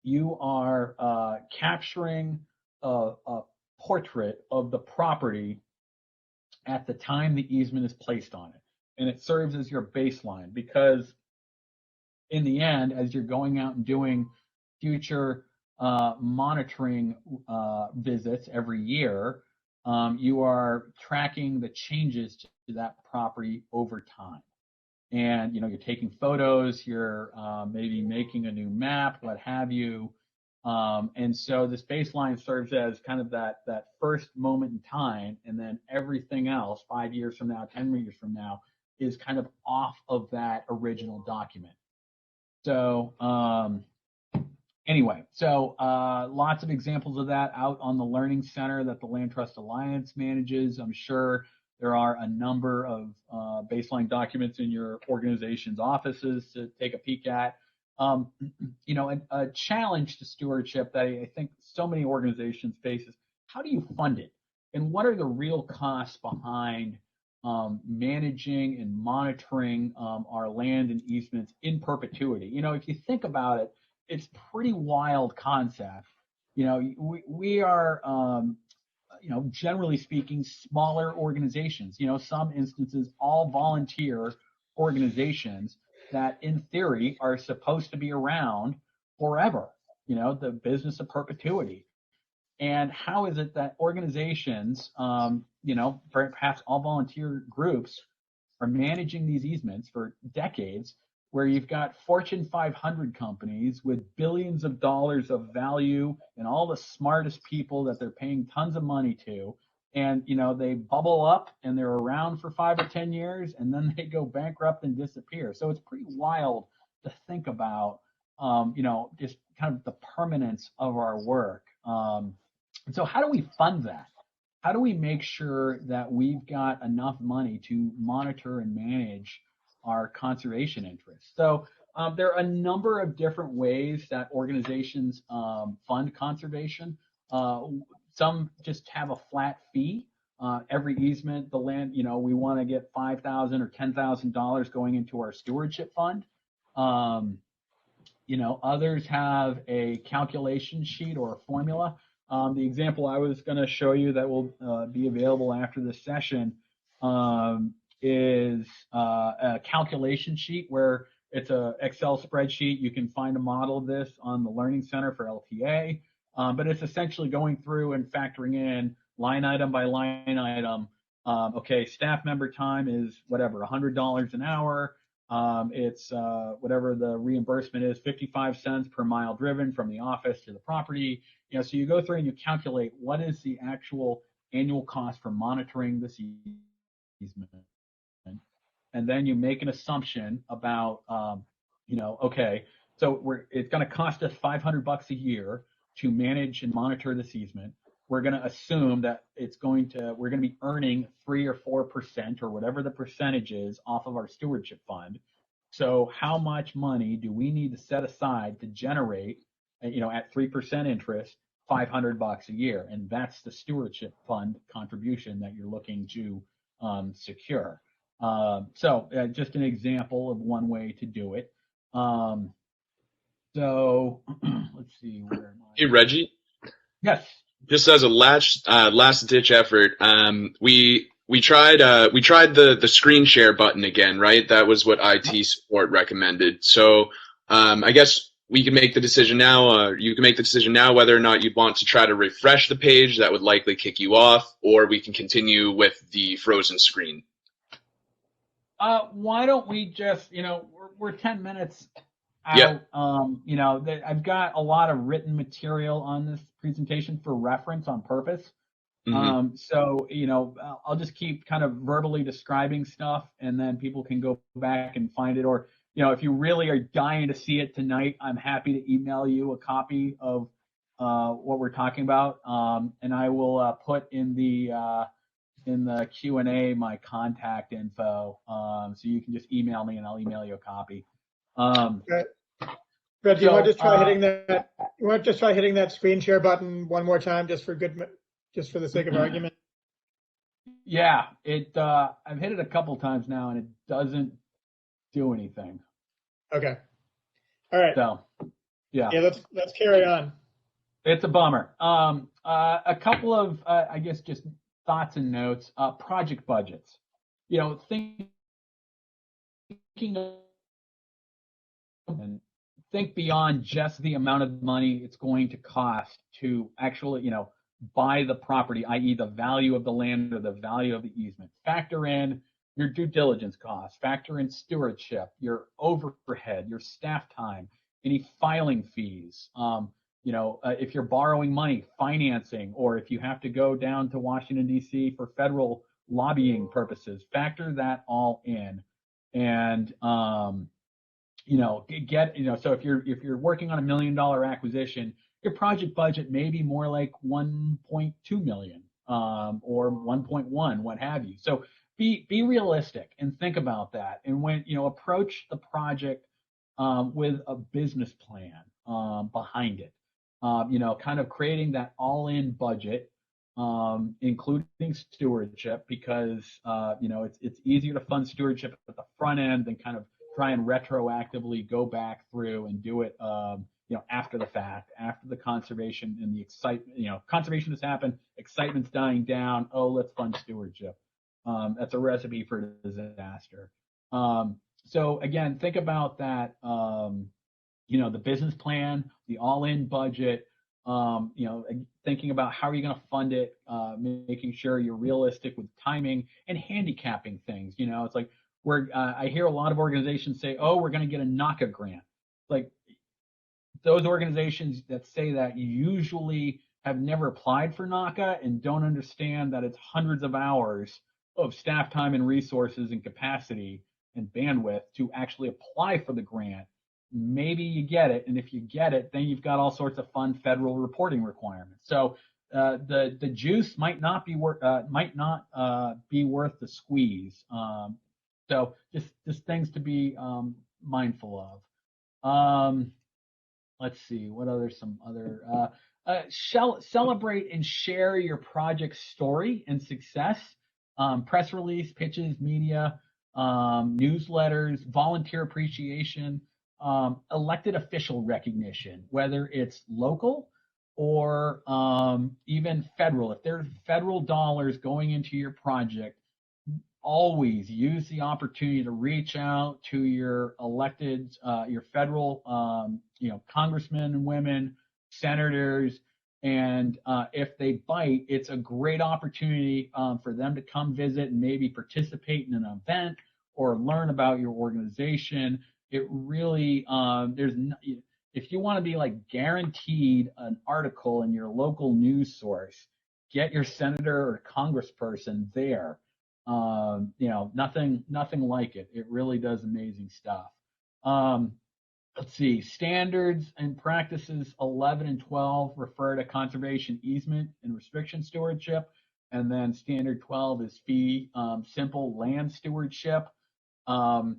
you are capturing a portrait of the property at the time the easement is placed on it. And it serves as your baseline, because in the end, as you're going out and doing future monitoring visits every year, you are tracking the changes to that property over time. And you're taking photos, you're maybe making a new map, what have you. And so this baseline serves as kind of that first moment in time, and then everything else 5 years from now, 10 years from now, is kind of off of that original document. So anyway, so lots of examples of that out on the Learning Center that the Land Trust Alliance manages. I'm sure there are a number of baseline documents in your organization's offices to take a peek at. A challenge to stewardship that I think so many organizations face is, how do you fund it? And what are the real costs behind managing and monitoring our land and easements in perpetuity? If you think about it, it's pretty wild concept. We are, generally speaking, smaller organizations, some instances, all volunteer organizations that in theory are supposed to be around forever, the business of perpetuity. And how is it that organizations, perhaps all volunteer groups, are managing these easements for decades, where you've got Fortune 500 companies with billions of dollars of value and all the smartest people that they're paying tons of money to, and they bubble up and they're around for 5 or 10 years, and then they go bankrupt and disappear. So it's pretty wild to think about, just kind of the permanence of our work. And so how do we fund that? How do we make sure that we've got enough money to monitor and manage our conservation interests? So there are a number of different ways that organizations fund conservation. Some just have a flat fee. Every easement, the land, we want to get $5,000 or $10,000 going into our stewardship fund. Others have a calculation sheet or a formula. The example I was going to show you that will be available after this session is a calculation sheet, where it's a Excel spreadsheet. You can find a model of this on the Learning Center for LTA, but it's essentially going through and factoring in line item by line item. Okay, staff member time is whatever, $100 an hour. It's whatever the reimbursement is, 55 cents per mile driven from the office to the property. So you go through and you calculate what is the actual annual cost for monitoring this easement. And then you make an assumption about, okay, so it's going to cost us $500 a year to manage and monitor this easement. We're going to assume that we're going to be earning 3 or 4% or whatever the percentage is off of our stewardship fund. So how much money do we need to set aside to generate, at 3% interest, $500 a year? And that's the stewardship fund contribution that you're looking to secure. So just an example of one way to do it. So let's see, where am I? Hey, Reggie. Yes. Just as a last ditch effort, we tried the screen share button again, right? That was what IT support recommended. So I guess we can make the decision now. You can make the decision now whether or not you'd want to try to refresh the page. That would likely kick you off, or we can continue with the frozen screen. Why don't we just, we're 10 minutes out. Yep. I've got a lot of written material on this presentation for reference on purpose. Mm-hmm. So, I'll just keep kind of verbally describing stuff, and then people can go back and find it. Or, if you really are dying to see it tonight, I'm happy to email you a copy of what we're talking about. And I will put in the Q&A my contact info, so you can just email me and I'll email you a copy. Okay. Fred, do you want to just try hitting that? You want to just try hitting that screen share button one more time, just for the sake of argument? Yeah, I've hit it a couple times now and it doesn't do anything. Okay. All right. So, yeah. Yeah, let's carry on. It's a bummer. A couple of, I guess, just thoughts and notes. Project budgets. Thinking and think beyond just the amount of money it's going to cost to actually, buy the property, i.e. the value of the land or the value of the easement. Factor in your due diligence costs, factor in stewardship, your overhead, your staff time, any filing fees. If you're borrowing money, financing, or if you have to go down to Washington, D.C. for federal lobbying purposes, factor that all in. And, so if you're working on $1 million acquisition, your project budget may be more like 1.2 million, or 1.1, what have you. So be realistic and think about that. And when, approach the project, with a business plan, behind it, kind of creating that all-in budget, including stewardship, because, it's easier to fund stewardship at the front end than kind of try and retroactively go back through and do it, after the fact, after the conservation and the excitement, conservation has happened, excitement's dying down. Oh, let's fund stewardship. That's a recipe for disaster. So again, think about that, the business plan, the all-in budget, thinking about how are you going to fund it, making sure you're realistic with timing and handicapping things. It's like I hear a lot of organizations say, oh, we're going to get a NACA grant. Like, those organizations that say that usually have never applied for NACA and don't understand that it's hundreds of hours of staff time and resources and capacity and bandwidth to actually apply for the grant. Maybe you get it, and if you get it, then you've got all sorts of fun federal reporting requirements. So the juice might not be worth the squeeze. So just things to be mindful of. Let's see, what some other celebrate and share your project story and success. Press release, pitches, media, newsletters, volunteer appreciation, elected official recognition, whether it's local or even federal. If there's federal dollars going into your project, always use the opportunity to reach out to your elected, your federal, congressmen and women, senators, and if they bite, it's a great opportunity for them to come visit and maybe participate in an event or learn about your organization. It really, if you want to be like guaranteed an article in your local news source, get your senator or congressperson there. Nothing like it. It really does amazing stuff. Let's see, standards and practices 11 and 12 refer to conservation, easement, and restriction stewardship. And then standard 12 is simple land stewardship. Refer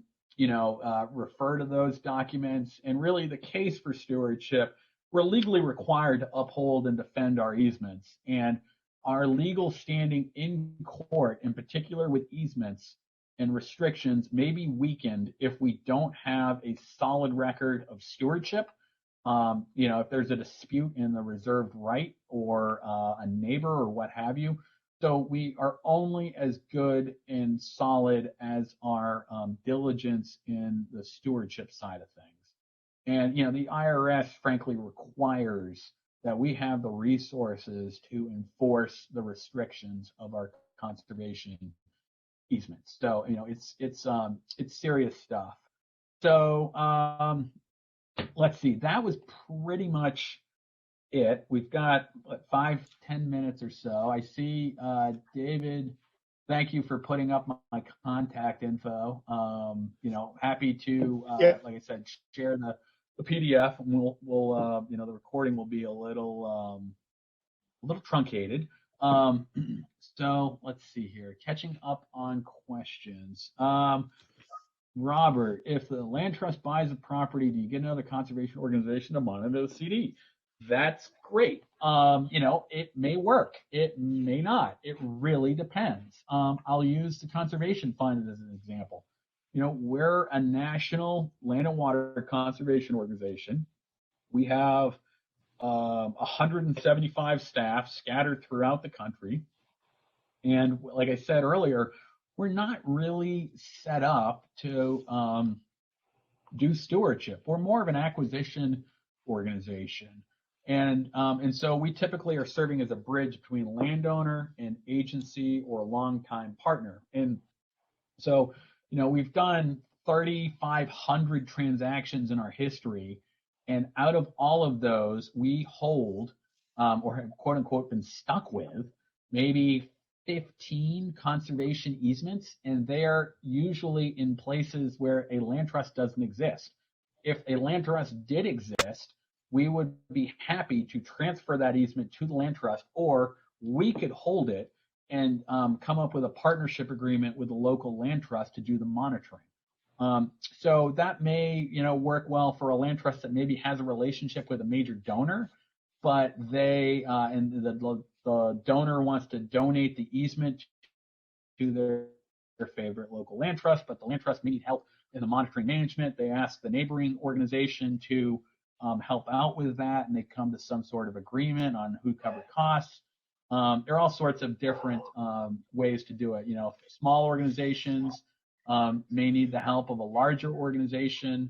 to those documents. And really the case for stewardship, we're legally required to uphold and defend our easements. And our legal standing in court, in particular with easements and restrictions, may be weakened if we don't have a solid record of stewardship. If there's a dispute in the reserved right or a neighbor or what have you. So we are only as good and solid as our diligence in the stewardship side of things. And, the IRS frankly requires that we have the resources to enforce the restrictions of our conservation easements. So, it's serious stuff. So, let's see, that was pretty much it. We've got 5-10 minutes or so. I see, David, thank you for putting up my contact info. Happy to, like I said, share the PDF, and we'll the recording will be a little truncated. So let's see here, catching up on questions. Robert, if the land trust buys a property, do you get another conservation organization to monitor the CD? That's great. It may work, it may not. It really depends. I'll use the Conservation Fund as an example. We're a national land and water conservation organization. We have 175 staff scattered throughout the country. And like I said earlier, we're not really set up to do stewardship. We're more of an acquisition organization. And so we typically are serving as a bridge between landowner and agency or a longtime partner. And so, we've done 3,500 transactions in our history. And out of all of those, we hold or have quote unquote been stuck with maybe 15 conservation easements, and they are usually in places where a land trust doesn't exist. If a land trust did exist, we would be happy to transfer that easement to the land trust, or we could hold it and come up with a partnership agreement with the local land trust to do the monitoring. So that may, work well for a land trust that maybe has a relationship with a major donor, but they and the donor wants to donate the easement to their favorite local land trust, but the land trust may need help in the monitoring management. They ask the neighboring organization to help out with that, and they come to some sort of agreement on who covered costs. There are all sorts of different ways to do it. Small organizations may need the help of a larger organization.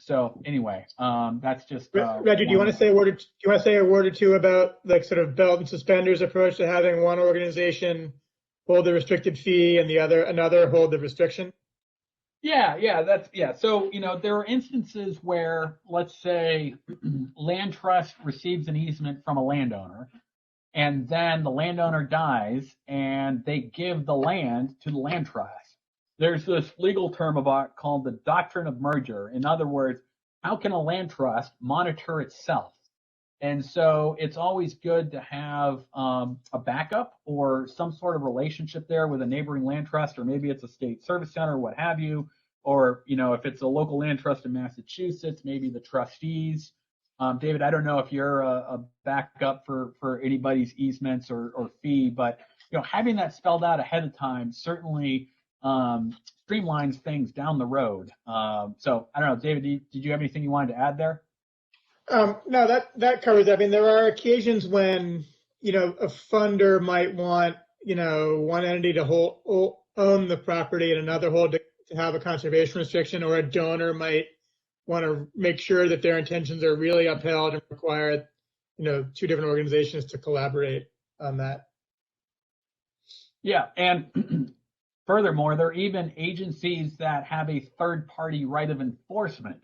So anyway, that's just. Reggie, do you want to say a word or two about like sort of belt and suspenders approach to having one organization hold the restricted fee and another hold the restriction? Yeah. So, there are instances where, let's say, land trust receives an easement from a landowner, and then the landowner dies, and they give the land to the land trust. There's this legal term called the doctrine of merger. In other words, how can a land trust monitor itself? And so it's always good to have a backup or some sort of relationship there with a neighboring land trust, or maybe it's a state service center, what have you. Or, if it's a local land trust in Massachusetts, maybe the trustees. David, I don't know if you're a backup for anybody's easements or fee, but, having that spelled out ahead of time certainly streamlines things down the road. So I don't know, David, did you have anything you wanted to add there? No, that covers it. I mean, there are occasions when, a funder might want, one entity to own the property and another to have a conservation restriction, or a donor might want to make sure that their intentions are really upheld and require, two different organizations to collaborate on that. Yeah, and furthermore, there are even agencies that have a third-party right of enforcement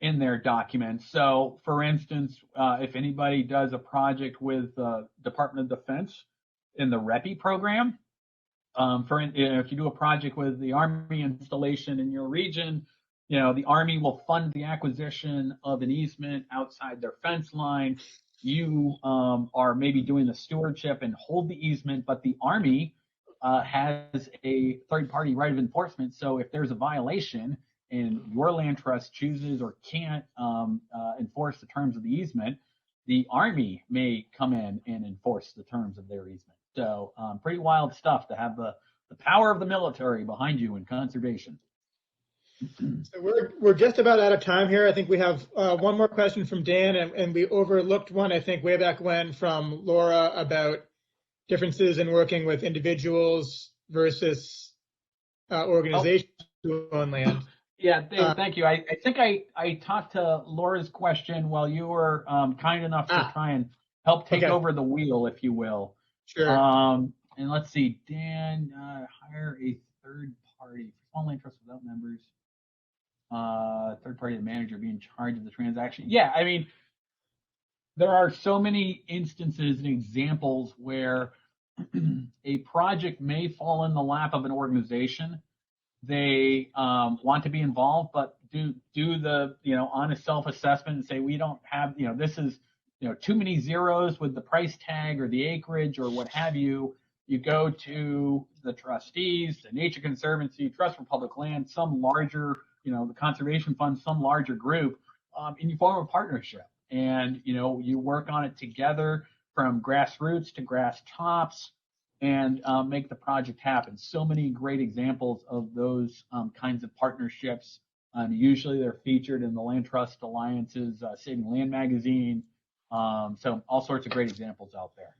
in their documents. So, for instance, if anybody does a project with the Department of Defense in the REPI program, if you do a project with the Army installation in your region, the Army will fund the acquisition of an easement outside their fence line. You are maybe doing the stewardship and hold the easement, but the Army has a third-party right of enforcement. So if there's a violation and your land trust chooses or can't enforce the terms of the easement, the Army may come in and enforce the terms of their easement. So pretty wild stuff to have the power of the military behind you in conservation. So we're just about out of time here. I think we have one more question from Dan, and we overlooked one, I think, way back when from Laura about differences in working with individuals versus organizations who own land. Yeah, Dave, thank you. I think I talked to Laura's question while you were kind enough to try and help take over the wheel, if you will. Sure. And let's see, Dan, hire a third party, small land trust without members. Third party, the manager be in charge of the transaction. Yeah, I mean, there are so many instances and examples where a project may fall in the lap of an organization. They want to be involved, but do the honest self-assessment and say, we don't have, this is too many zeros with the price tag or the acreage or what have you. You go to the trustees, the Nature Conservancy, Trust for Public Land, some larger, the Conservation Fund, some larger group, and you form a partnership. And you work on it together from grassroots to grass tops, and make the project happen. So many great examples of those kinds of partnerships Usually they're featured in the Land Trust Alliance's Saving Land magazine. So all sorts of great examples out there.